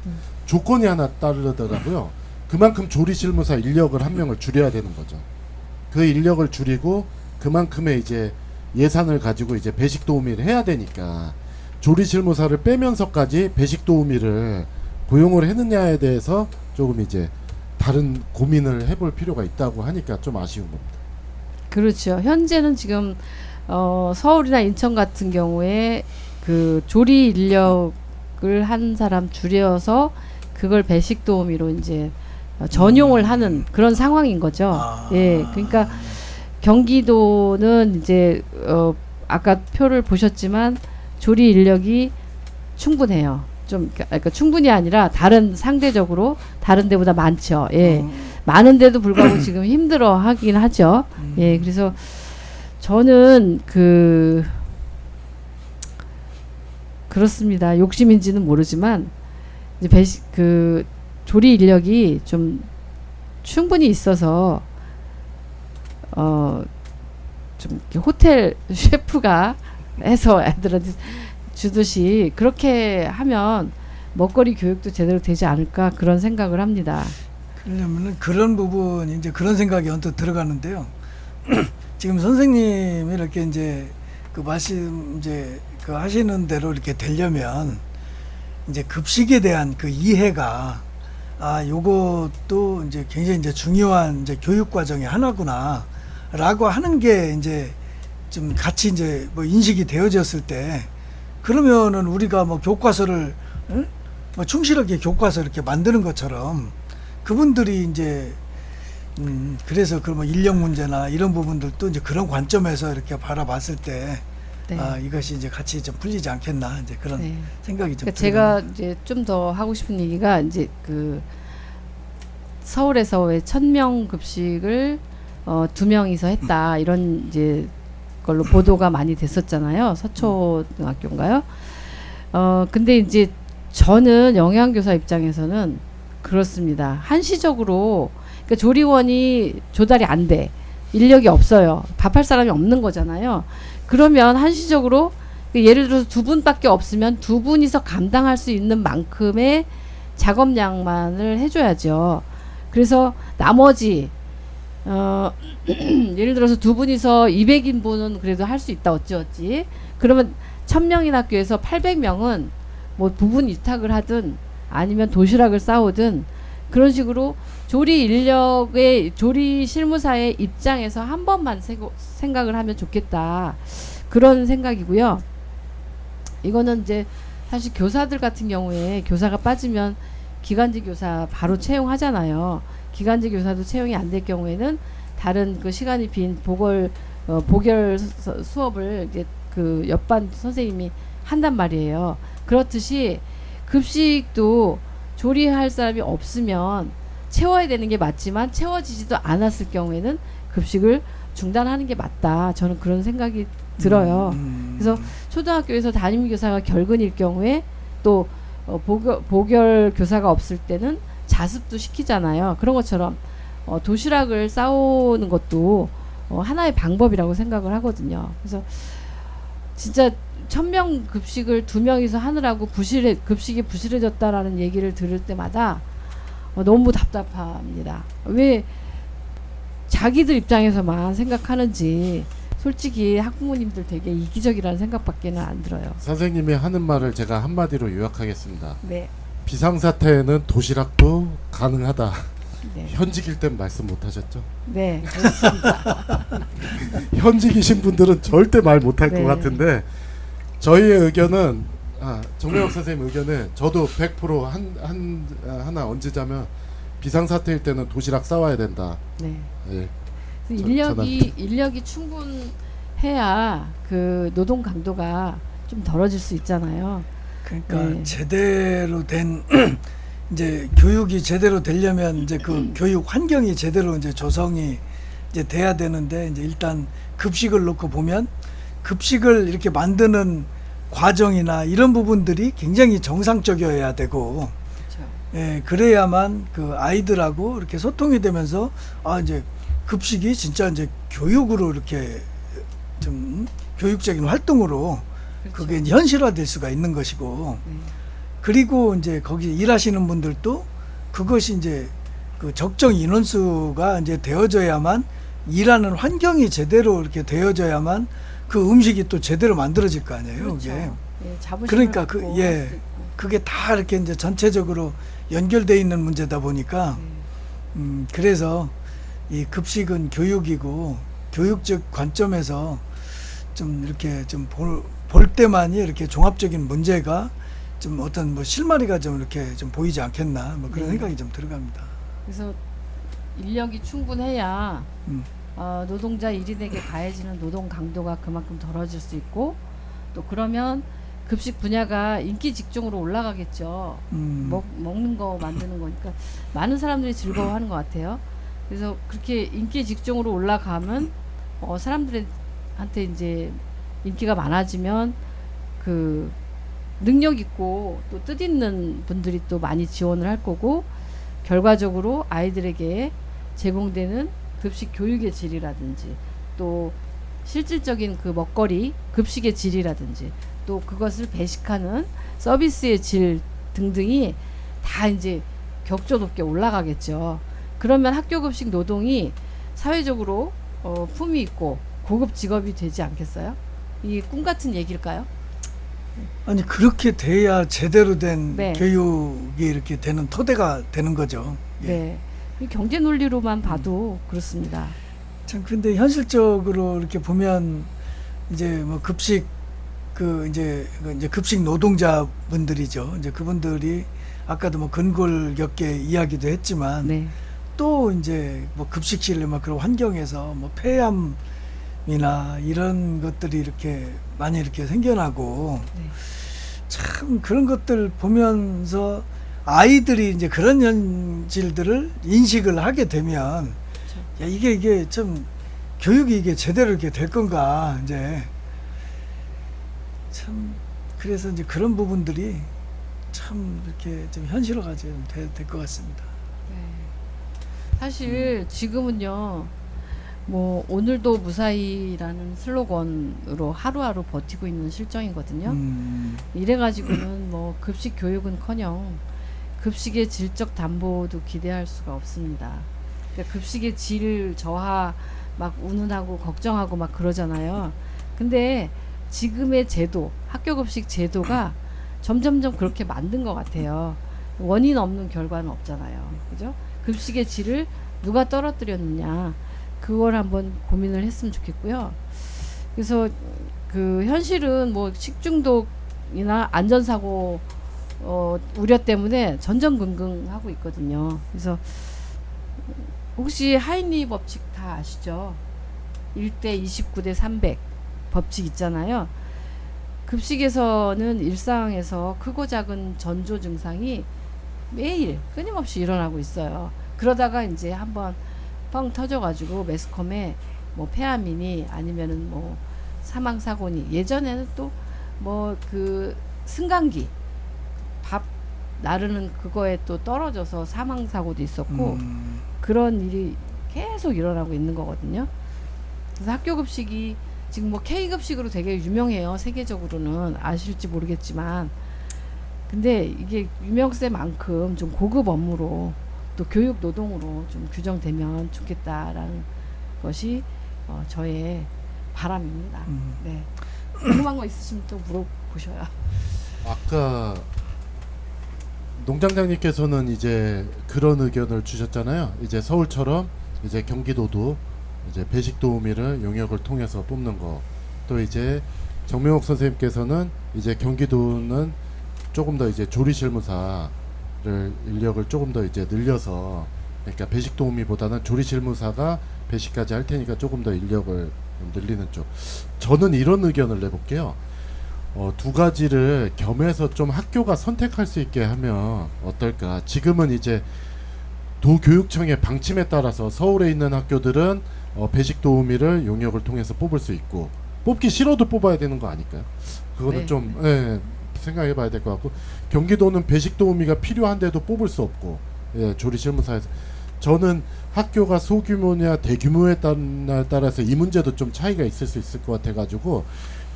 조건이 하나 따르더라고요. 그만큼 조리실무사 인력을 한 명을 줄여야 되는 거죠. 그 인력을 줄이고 그만큼의 이제 예산을 가지고 이제 배식 도우미를 해야 되니까 조리실무사를 빼면서까지 배식 도우미를 고용을 했느냐에 대해서 조금 이제 다른 고민을 해볼 필요가 있다고 하니까 좀 아쉬운 겁니다. 그렇죠. 현재는 지금 서울이나 인천 같은 경우에 그 조리 인력을 한 사람 줄여서 그걸 배식 도우미로 이제 전용을 하는 그런 상황인 거죠. 예, 그러니까 경기도는 이제 아까 표를 보셨지만 조리 인력이 충분해요. 좀 그러니까 충분이 아니라 상대적으로 다른 데보다 많죠. 예, 많은데도 불구하고 지금 힘들어 하긴 하죠. 예, 그래서 저는 그렇습니다. 욕심인지는 모르지만 이제 조리 인력이 좀 충분히 있어서 좀 이렇게 호텔 셰프가 해서 애들한테 주듯이 그렇게 하면 먹거리 교육도 제대로 되지 않을까 그런 생각을 합니다. 그러려면은 그런 부분 이제 그런 생각이 언뜻 들어가는데요. 지금 선생님이 이렇게 이제 그 말씀 이제 그 하시는 대로 이렇게 되려면 이제 급식에 대한 그 이해가 요것도 이제 굉장히 이제 중요한 이제 교육 과정의 하나구나라고 하는 게 이제 좀 같이 이제 뭐 인식이 되어졌을 때 그러면은 우리가 뭐 교과서를 뭐 충실하게 교과서 이렇게 만드는 것처럼 그분들이 이제 그래서 그 뭐 인력 문제나 이런 부분들도 이제 그런 관점에서 이렇게 바라봤을 때 네. 이것이 이제 같이 좀 풀리지 않겠나 이제 그런 네. 생각이 좀 그러니까 제가 이제 좀 더 하고 싶은 얘기가 이제 서울에서 왜 1000명 급식을 2명이서 했다 이런 이제 걸로 보도가 많이 됐었잖아요. 서초등학교인가요? 근데 이제 저는 영양교사 입장에서는 그렇습니다. 한시적으로 그러니까 조리원이 조달이 안 돼. 인력이 없어요. 밥할 사람이 없는 거잖아요. 그러면 한시적으로 예를 들어서 2분밖에 없으면 2분이서 감당할 수 있는 만큼의 작업량만을 해줘야죠. 그래서 나머지 예를 들어서 2분이서 200인분은 그래도 할 수 있다 어찌어찌. 그러면 1000명인 학교에서 800명은 뭐 부분 위탁을 하든 아니면 도시락을 싸오든 그런 식으로 조리 인력의 조리 실무사의 입장에서 한 번만 생각을 하면 좋겠다. 그런 생각이고요. 이거는 이제 사실 교사들 같은 경우에 교사가 빠지면 기간제 교사 바로 채용하잖아요. 기간제 교사도 채용이 안 될 경우에는 다른 그 시간이 빈 복열 수업을 이제 그 옆반 선생님이 한단 말이에요. 그렇듯이 급식도 조리할 사람이 없으면 채워야 되는 게 맞지만 채워지지도 않았을 경우에는 급식을 중단하는 게 맞다. 저는 그런 생각이 들어요. 그래서 초등학교에서 담임교사가 결근일 경우에 또 복열 교사가 없을 때는 자습도 시키잖아요. 그런 것처럼 도시락을 싸오는 것도 하나의 방법이라고 생각을 하거든요. 그래서 진짜 1000명 급식을 2명이서 하느라고 급식이 부실해졌다라는 얘기를 들을 때마다 너무 답답합니다. 왜 자기들 입장에서만 생각하는지 솔직히 학부모님들 되게 이기적이라는 생각밖에는 안 들어요. 선생님이 하는 말을 제가 한마디로 요약하겠습니다. 네. 비상사태에는 도시락도 가능하다. 네. 현직일 땐 말씀 못 하셨죠? 네, 그렇습니다. 현직이신 분들은 절대 말 못할 것 네. 같은데 저희의 의견은 정명혁 선생님 의견은 저도 100% 하나 얹자면 비상사태일 때는 도시락 싸와야 된다. 네. 예. 인력이 충분해야 그 노동 강도가 좀 덜어질 수 있잖아요. 그러니까 네. 제대로 된 이제 교육이 제대로 되려면 이제 그 교육 환경이 제대로 이제 조성이 이제 돼야 되는데 이제 일단 급식을 놓고 보면 급식을 이렇게 만드는 과정이나 이런 부분들이 굉장히 정상적이어야 되고 그렇죠. 예, 그래야만 그 아이들하고 이렇게 소통이 되면서 이제 급식이 진짜 이제 교육으로 이렇게 좀 교육적인 활동으로 그렇죠. 그게 이제 현실화될 수가 있는 것이고 네. 그리고 이제 거기 일하시는 분들도 그것이 이제 그 적정 인원수가 이제 되어져야만 일하는 환경이 제대로 이렇게 되어져야만 그 음식이 또 제대로 만들어질 거 아니에요. 그렇죠. 그게. 예, 자부심을 그러니까 갖고 그 할 수도 있고. 그게 다 이렇게 이제 전체적으로 연결돼 있는 문제다 보니까 네. 그래서 이 급식은 교육이고 교육적 관점에서 좀 이렇게 좀 볼 때만이 이렇게 종합적인 문제가 좀 어떤 뭐 실마리가 좀 이렇게 좀 보이지 않겠나 뭐 그런 네. 생각이 좀 들어갑니다. 그래서 인력이 충분해야 음. 노동자 1인에게 가해지는 노동 강도가 그만큼 덜어질 수 있고 또 그러면 급식 분야가 인기 직종으로 올라가겠죠. 먹는 거 만드는 거니까 많은 사람들이 즐거워하는 것 같아요. 그래서 그렇게 인기 직종으로 올라가면 사람들한테 이제 인기가 많아지면 그 능력 있고 또 뜻있는 분들이 또 많이 지원을 할 거고 결과적으로 아이들에게 제공되는 급식 교육의 질이라든지 또 실질적인 그 먹거리 급식의 질이라든지 또 그것을 배식하는 서비스의 질 등등이 다 이제 격조 높게 올라가겠죠. 그러면 학교 급식 노동이 사회적으로 품위 있고 고급 직업이 되지 않겠어요? 이 꿈 같은 얘기일까요? 아니 그렇게 돼야 제대로 된 네. 교육이 이렇게 되는 토대가 되는 거죠. 예. 네. 이 경제 논리로만 봐도 그렇습니다. 참 근데 현실적으로 이렇게 보면 이제 뭐 급식 이제 급식 노동자분들이죠. 이제 그분들이 아까도 뭐 근골격계 이야기도 했지만 네. 또 이제 뭐 급식실 막 그런 환경에서 뭐 폐암이나 이런 것들이 이렇게 많이 이렇게 생겨나고 네. 참 그런 것들 보면서 아이들이 이제 그런 현실들을 인식을 하게 되면 야 이게 좀 교육이 이게 제대로 이렇게 될 건가 이제 참 그래서 이제 그런 부분들이 참 이렇게 좀 현실화가 좀 될 것 같습니다. 네. 사실 지금은요, 뭐 오늘도 무사히라는 슬로건으로 하루하루 버티고 있는 실정이거든요. 이래가지고는 뭐 급식 교육은커녕 급식의 질적 담보도 기대할 수가 없습니다. 그러니까 급식의 질 저하 막 운운하고 걱정하고 막 그러잖아요. 근데 지금의 제도, 학교 급식 제도가 점점점 그렇게 만든 것 같아요. 원인 없는 결과는 없잖아요. 그죠? 급식의 질을 누가 떨어뜨렸느냐, 그걸 한번 고민을 했으면 좋겠고요. 그래서 그 현실은 뭐 식중독이나 안전사고 우려 때문에 전전긍긍하고 있거든요. 그래서 혹시 하인리 법칙 다 아시죠? 1대 29대 300 법칙 있잖아요. 급식에서는 일상에서 크고 작은 전조 증상이 매일 끊임없이 일어나고 있어요. 그러다가 이제 한번 뻥 터져가지고 매스컴에 뭐 폐암이니 아니면은 뭐 사망 사고니, 예전에는 또 뭐 그 승강기 밥 나르는 그거에 또 떨어져서 사망 사고도 있었고 그런 일이 계속 일어나고 있는 거거든요. 그래서 학교 급식이 지금 뭐 K급식으로 되게 유명해요. 세계적으로는 아실지 모르겠지만, 근데 이게 유명세만큼 좀 고급 업무로 또 교육 노동으로 좀 규정되면 좋겠다라는 것이 저의 바람입니다. 네. 궁금한 거 있으시면 또 물어보셔요. 아까 농장장님께서는 이제 그런 의견을 주셨잖아요. 이제 서울처럼 이제 경기도도 이제 배식 도우미를 용역을 통해서 뽑는 거. 또 이제 정명옥 선생님께서는 이제 경기도는 조금 더 이제 조리실무사를 인력을 조금 더 이제 늘려서, 그러니까 배식 도우미보다는 조리실무사가 배식까지 할 테니까 조금 더 인력을 늘리는 쪽. 저는 이런 의견을 내볼게요. 두 가지를 겸해서 좀 학교가 선택할 수 있게 하면 어떨까. 지금은 이제 도교육청의 방침에 따라서 서울에 있는 학교들은 배식 도우미를 용역을 통해서 뽑을 수 있고, 뽑기 싫어도 뽑아야 되는 거 아닐까요? 그거는 네. 좀 생각해 봐야 될 것 같고, 경기도는 배식 도우미가 필요한데도 뽑을 수 없고, 조리실무사에서. 저는 학교가 소규모냐 대규모에 따라서 이 문제도 좀 차이가 있을 수 있을 것 같아가지고,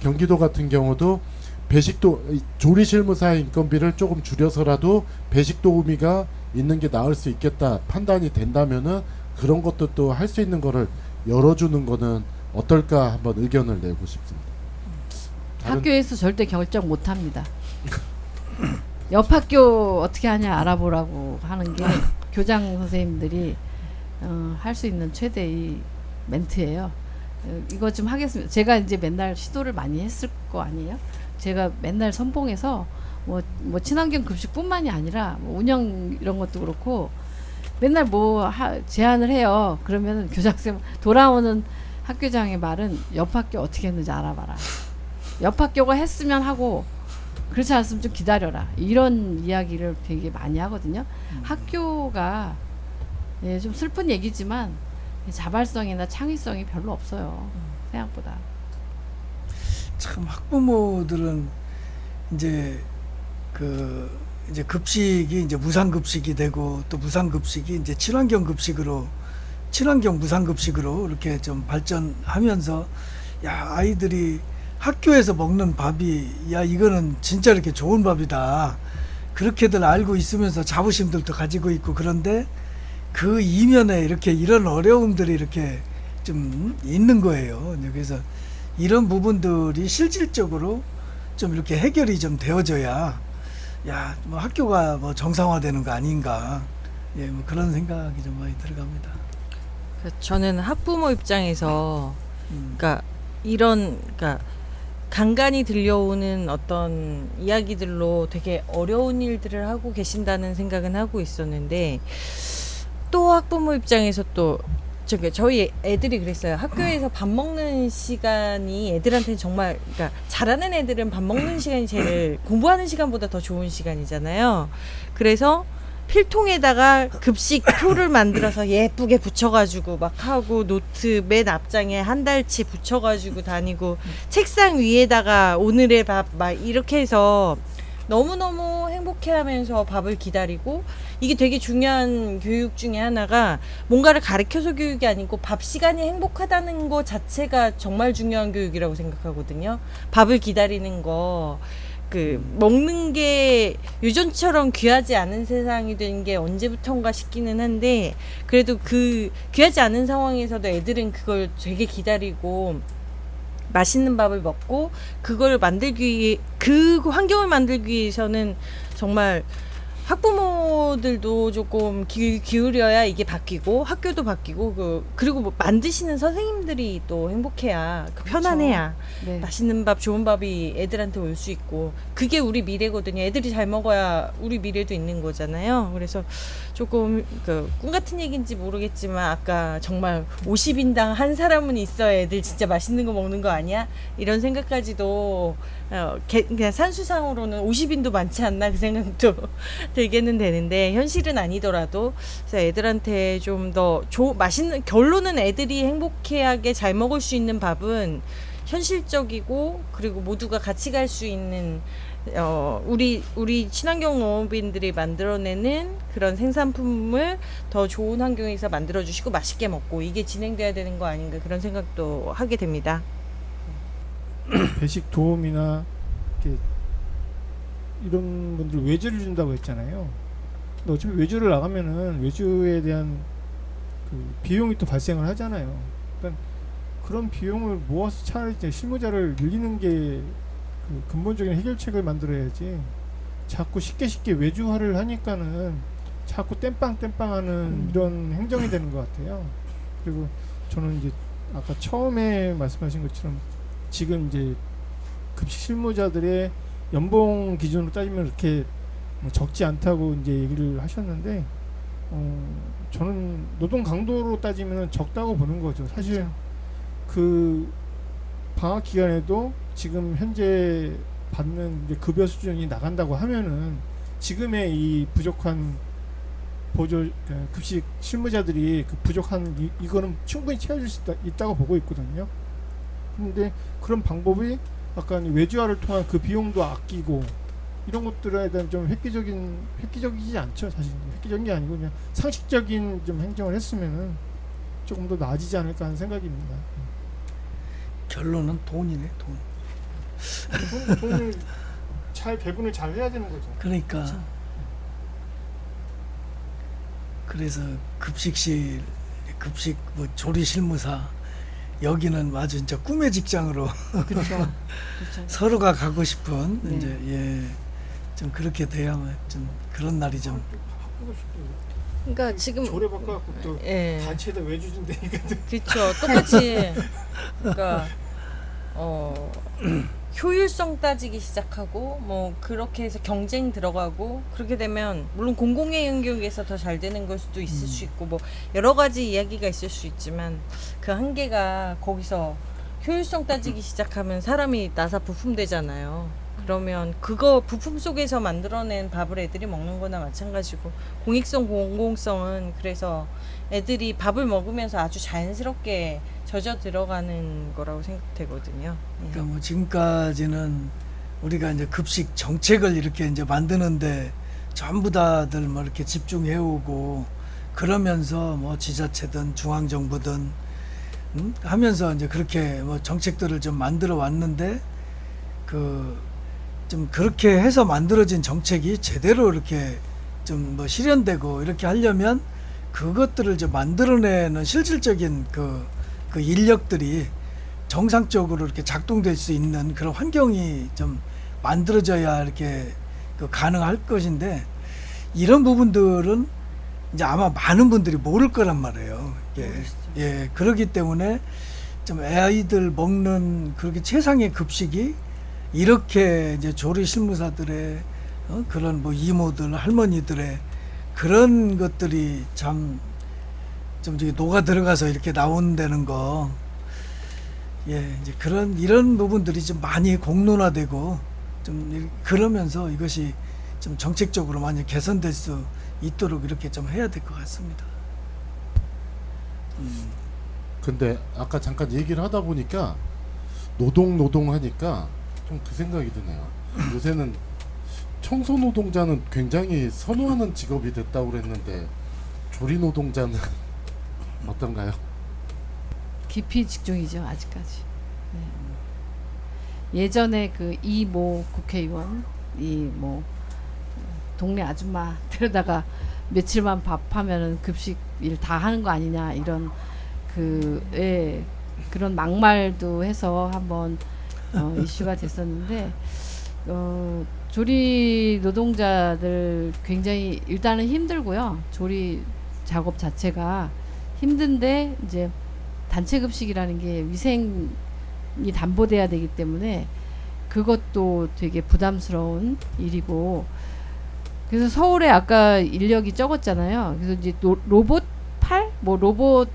경기도 같은 경우도 배식도 조리실무사의 인건비를 조금 줄여서라도 배식 도우미가 있는 게 나을 수 있겠다 판단이 된다면은 그런 것도 또 할 수 있는 거를 열어주는 거는 어떨까 한번 의견을 내고 싶습니다. 학교에서 절대 결정 못 합니다. 옆 학교 어떻게 하냐 알아보라고 하는 게 교장 선생님들이 할 수 있는 최대의 멘트예요. 이거 좀 하겠습니다. 제가 이제 맨날 시도를 많이 했을 거 아니에요? 제가 맨날 선봉에서 뭐 친환경 급식뿐만이 아니라 뭐 운영 이런 것도 그렇고 맨날 뭐 제안을 해요. 그러면은 교장쌤 돌아오는 학교장의 말은 옆 학교 어떻게 했는지 알아봐라. 옆 학교가 했으면 하고 그렇지 않았으면 좀 기다려라. 이런 이야기를 되게 많이 하거든요. 학교가 좀 슬픈 얘기지만 자발성이나 창의성이 별로 없어요. 생각보다. 참 학부모들은 이제 이제 급식이 이제 무상급식이 되고 또 무상급식이 이제 친환경 급식으로 친환경 무상급식으로 이렇게 좀 발전하면서 야 아이들이 학교에서 먹는 밥이 야 이거는 진짜 이렇게 좋은 밥이다 그렇게들 알고 있으면서 자부심들도 가지고 있고 그런데 그 이면에 이렇게 이런 어려움들이 이렇게 좀 있는 거예요. 그래서 이런 부분들이 실질적으로 좀 이렇게 해결이 좀 되어져야 야 뭐 학교가 뭐 정상화되는 거 아닌가 뭐 그런 생각이 좀 많이 들어갑니다. 저는 학부모 입장에서 그러니까 그러니까 간간히 들려오는 어떤 이야기들로 되게 어려운 일들을 하고 계신다는 생각은 하고 있었는데 또 학부모 입장에서 또 저희 애들이 그랬어요. 학교에서 밥 먹는 시간이 애들한테는 정말, 그러니까 잘하는 애들은 밥 먹는 시간이 제일 공부하는 시간보다 더 좋은 시간이잖아요. 그래서 필통에다가 급식 표를 만들어서 예쁘게 붙여가지고 막 하고, 노트 맨 앞장에 한 달치 붙여가지고 다니고, 책상 위에다가 오늘의 밥 막 이렇게 해서 너무너무 행복해하면서 밥을 기다리고, 이게 되게 중요한 교육 중에 하나가 뭔가를 가르쳐서 교육이 아니고 밥 시간이 행복하다는 거 자체가 정말 중요한 교육이라고 생각하거든요. 밥을 기다리는 거, 먹는 게 유전처럼 귀하지 않은 세상이 된 게 언제부턴가 싶기는 한데, 그래도 그 귀하지 않은 상황에서도 애들은 그걸 되게 기다리고 맛있는 밥을 먹고, 그걸 만들기, 그 환경을 만들기 위해서는 정말 학부모들도 조금 기울여야 이게 바뀌고, 학교도 바뀌고, 그리고 뭐 만드시는 선생님들이 또 행복해야, 편안해야 네. 맛있는 밥, 좋은 밥이 애들한테 올 수 있고, 그게 우리 미래거든요. 애들이 잘 먹어야 우리 미래도 있는 거잖아요. 그래서 조금 꿈 같은 얘기인지 모르겠지만, 아까 정말 50인당 한 사람은 있어야 애들 진짜 맛있는 거 먹는 거 아니야? 이런 생각까지도 그냥 산수상으로는 50인도 많지 않나, 그 생각도 들게는 되는데, 현실은 아니더라도 그래서 애들한테 좀 더 맛있는, 결론은 애들이 행복하게 잘 먹을 수 있는 밥은 현실적이고, 그리고 모두가 같이 갈 수 있는 우리 친환경 농업인들이 만들어내는 그런 생산품을 더 좋은 환경에서 만들어주시고 맛있게 먹고, 이게 진행돼야 되는 거 아닌가, 그런 생각도 하게 됩니다. 배식 도우미나 이렇게 이런 분들 외주를 준다고 했잖아요. 근데 어차피 외주를 나가면은 외주에 대한 그 비용이 또 발생을 하잖아요. 그러니까 그런 비용을 모아서 차라리 이제 실무자를 늘리는 게 그 근본적인 해결책을 만들어야지, 자꾸 쉽게 외주화를 하니까는 자꾸 땜빵하는 이런 행정이 되는 것 같아요. 그리고 저는 이제 아까 처음에 말씀하신 것처럼 지금 이제 급식 실무자들의 연봉 기준으로 따지면 이렇게 적지 않다고 이제 얘기를 하셨는데, 저는 노동 강도로 따지면 적다고 보는 거죠. 사실 그렇죠. 그 방학 기간에도 지금 현재 받는 이제 급여 수준이 나간다고 하면은 지금의 이 부족한 급식 실무자들이 그 부족한 이거는 충분히 채워줄 수 있다고 보고 있거든요. 근데 그런 방법이 약간 외주화를 통한 그 비용도 아끼고, 이런 것들에 대한 좀 획기적이지 않죠. 사실 획기적인 게 아니고 그냥 상식적인 좀 행정을 했으면은 조금 더 나아지지 않을까 하는 생각입니다. 결론은 돈이네, 돈. 돈을 잘 배분을 잘 해야 되는 거죠. 그러니까 그래서 급식실, 급식 뭐 조리 실무사, 여기는 아주 진짜 꿈의 직장으로 그렇죠. 서로가 가고 싶은 네. 이제 좀 그렇게 돼야만 좀 그런 날이 좀 학교가 싶대요. 그러니까 지금 조례 바꿔갖고 또 예. 단체에다 외주 준다니까. 그렇죠. 똑같이 그러니까 효율성 따지기 시작하고, 뭐 그렇게 해서 경쟁 들어가고, 그렇게 되면 물론 공공의 영역에서 더 잘 되는 걸 수도 있을 수 있고, 뭐 여러 가지 이야기가 있을 수 있지만, 그 한계가 거기서 효율성 따지기 시작하면 사람이 나사 부품 되잖아요. 그러면 그거 부품 속에서 만들어낸 밥을 애들이 먹는 거나 마찬가지고, 공익성, 공공성은 그래서 애들이 밥을 먹으면서 아주 자연스럽게 젖어 들어가는 거라고 생각되거든요. 예. 그러니까 뭐 지금까지는 우리가 이제 급식 정책을 이렇게 이제 만드는데 전부 다들 뭐 이렇게 집중해 오고, 그러면서 뭐 지자체든 중앙정부든 하면서 이제 그렇게 뭐 정책들을 좀 만들어 왔는데, 좀 그렇게 해서 만들어진 정책이 제대로 이렇게 좀 뭐 실현되고 이렇게 하려면 그것들을 좀 만들어내는 실질적인 그 인력들이 정상적으로 이렇게 작동될 수 있는 그런 환경이 좀 만들어져야 이렇게 가능할 것인데, 이런 부분들은 이제 아마 많은 분들이 모를 거란 말이에요. 예, 그렇기 때문에 좀 아이들 먹는 그렇게 최상의 급식이 이렇게 이제 조리 실무사들의 그런 뭐 이모들, 할머니들의 그런 것들이 참 좀 저기 녹아 들어가서 이렇게 나온다는 거. 예, 이제 이런 부분들이 좀 많이 공론화되고 좀 그러면서 이것이 좀 정책적으로 많이 개선될 수 있도록 이렇게 좀 해야 될 것 같습니다. 근데 아까 잠깐 얘기를 하다 보니까 노동 하니까 좀 그 생각이 드네요. 요새는 청소 노동자는 굉장히 선호하는 직업이 됐다고 그랬는데 조리 노동자는 어떤가요? 기피 직종이죠 아직까지. 네. 예전에 그 이모 국회의원 이 뭐 동네 아줌마 데려다가 며칠만 밥하면은 급식 일 다 하는 거 아니냐 이런 그런 막말도 해서 한번 이슈가 됐었는데 조리 노동자들 굉장히 일단은 힘들고요. 조리 작업 자체가 힘든데 이제 단체 급식이라는 게 위생이 담보돼야 되기 때문에 그것도 되게 부담스러운 일이고 그래서 서울에 아까 인력이 적었잖아요. 그래서 이제 로봇 팔, 뭐 로봇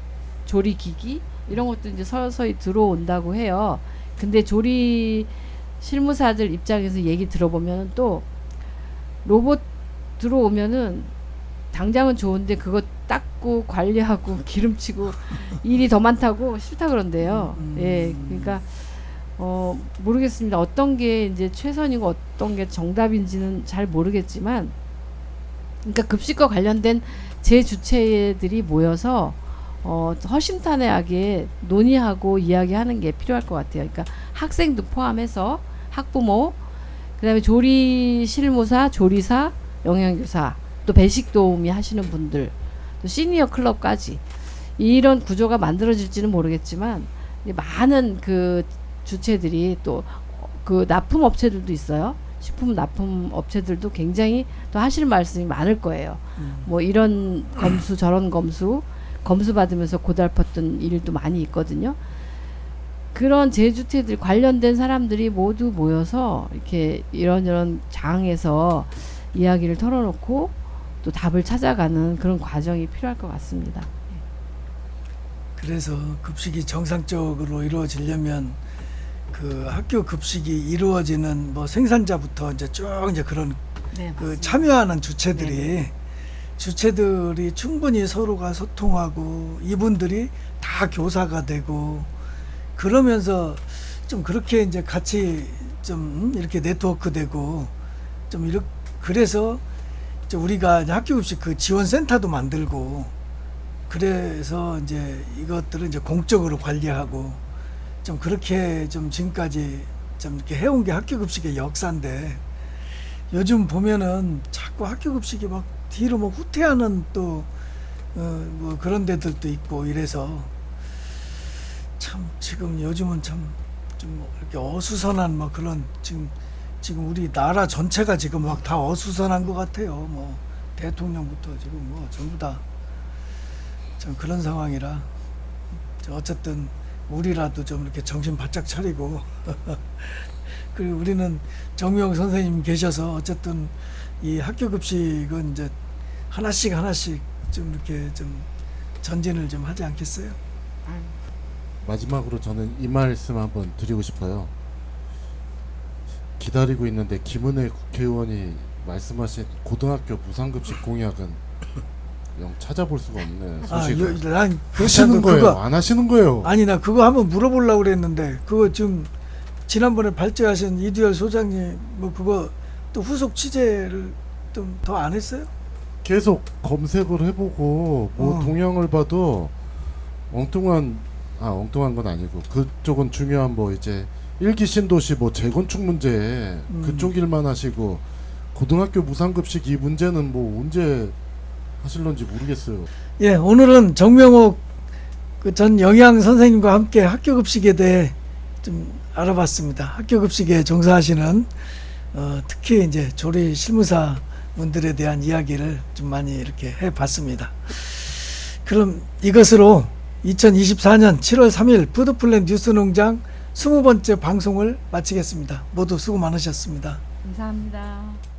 조리 기기 이런 것도 이제 서서히 들어온다고 해요. 근데 조리 실무사들 입장에서 얘기 들어보면 또 로봇 들어오면은 당장은 좋은데 그거 닦고 관리하고 기름치고 일이 더 많다고 싫다 그런대요. 예, 그러니까 모르겠습니다. 어떤 게 이제 최선이고 어떤 게 정답인지는 잘 모르겠지만, 그러니까 급식과 관련된 제주체들이 모여서 허심탄회하게 논의하고 이야기하는 게 필요할 것 같아요. 그러니까 학생도 포함해서 학부모, 그다음에 조리 실무사, 조리사, 영양교사, 또 배식 도우미 하시는 분들, 또 시니어 클럽까지 이런 구조가 만들어질지는 모르겠지만 많은 그 주체들이 또 그 납품 업체들도 있어요. 식품 납품 업체들도 굉장히 또 하실 말씀이 많을 거예요. 뭐 이런 검수 저런 검수 받으면서 고달팠던 일도 많이 있거든요. 그런 제주체들 관련된 사람들이 모두 모여서 이렇게 이런저런 장에서 이야기를 털어놓고 또 답을 찾아가는 그런 과정이 필요할 것 같습니다. 그래서 급식이 정상적으로 이루어지려면 그 학교 급식이 이루어지는 뭐 생산자부터 이제 쭉 이제 그런 네, 그 맞습니다. 참여하는 주체들이 충분히 서로가 소통하고 이분들이 다 교사가 되고 그러면서 좀 그렇게 이제 같이 좀 이렇게 네트워크 되고 좀 이렇게 그래서 이제 우리가 이제 학교급식 그 지원센터도 만들고 그래서 이제 이것들을 이제 공적으로 관리하고 좀 그렇게 좀 지금까지 좀 이렇게 해온 게 학교급식의 역사인데 요즘 보면은 자꾸 학교급식이 막 뒤로 뭐 후퇴하는 또 뭐 그런 데들도 있고 이래서 참 지금 요즘은 참 좀 이렇게 어수선한 뭐 그런 지금 우리 나라 전체가 지금 막 다 어수선한 것 같아요. 뭐 대통령부터 지금 뭐 전부 다 좀 그런 상황이라 어쨌든 우리라도 좀 이렇게 정신 바짝 차리고 그리고 우리는 정미영 선생님 계셔서 어쨌든 이 학교 급식은 이제 하나씩 좀 이렇게 좀 전진을 좀 하지 않겠어요? 마지막으로 저는 이 말씀 한번 드리고 싶어요. 기다리고 있는데 김은혜 국회의원이 말씀하신 고등학교 무상급식 공약은 영 찾아볼 수가 없네. 소식을. 난 하시는 거예요? 안 하시는 거예요? 아니 나 그거 한번 물어보려고 그랬는데 그거 지금 지난번에 발제하신 이두열 소장님 뭐 그거 또 후속 취재를 좀 더 안 했어요? 계속 검색을 해보고 뭐 동향을 봐도 엉뚱한 건 아니고 그쪽은 중요한 뭐 이제 일기 신도시 뭐 재건축 문제 그쪽 일만 하시고 고등학교 무상급식 이 문제는 뭐 언제 하실런지 모르겠어요. 예, 오늘은 정명옥 그 전 영양 선생님과 함께 학교 급식에 대해 좀 알아봤습니다. 학교 급식에 종사하시는 특히 이제 조리 실무사 분들에 대한 이야기를 좀 많이 이렇게 해봤습니다. 그럼 이것으로 2024년 7월 3일 푸드플랜 뉴스농장 20번째 방송을 마치겠습니다. 모두 수고 많으셨습니다. 감사합니다.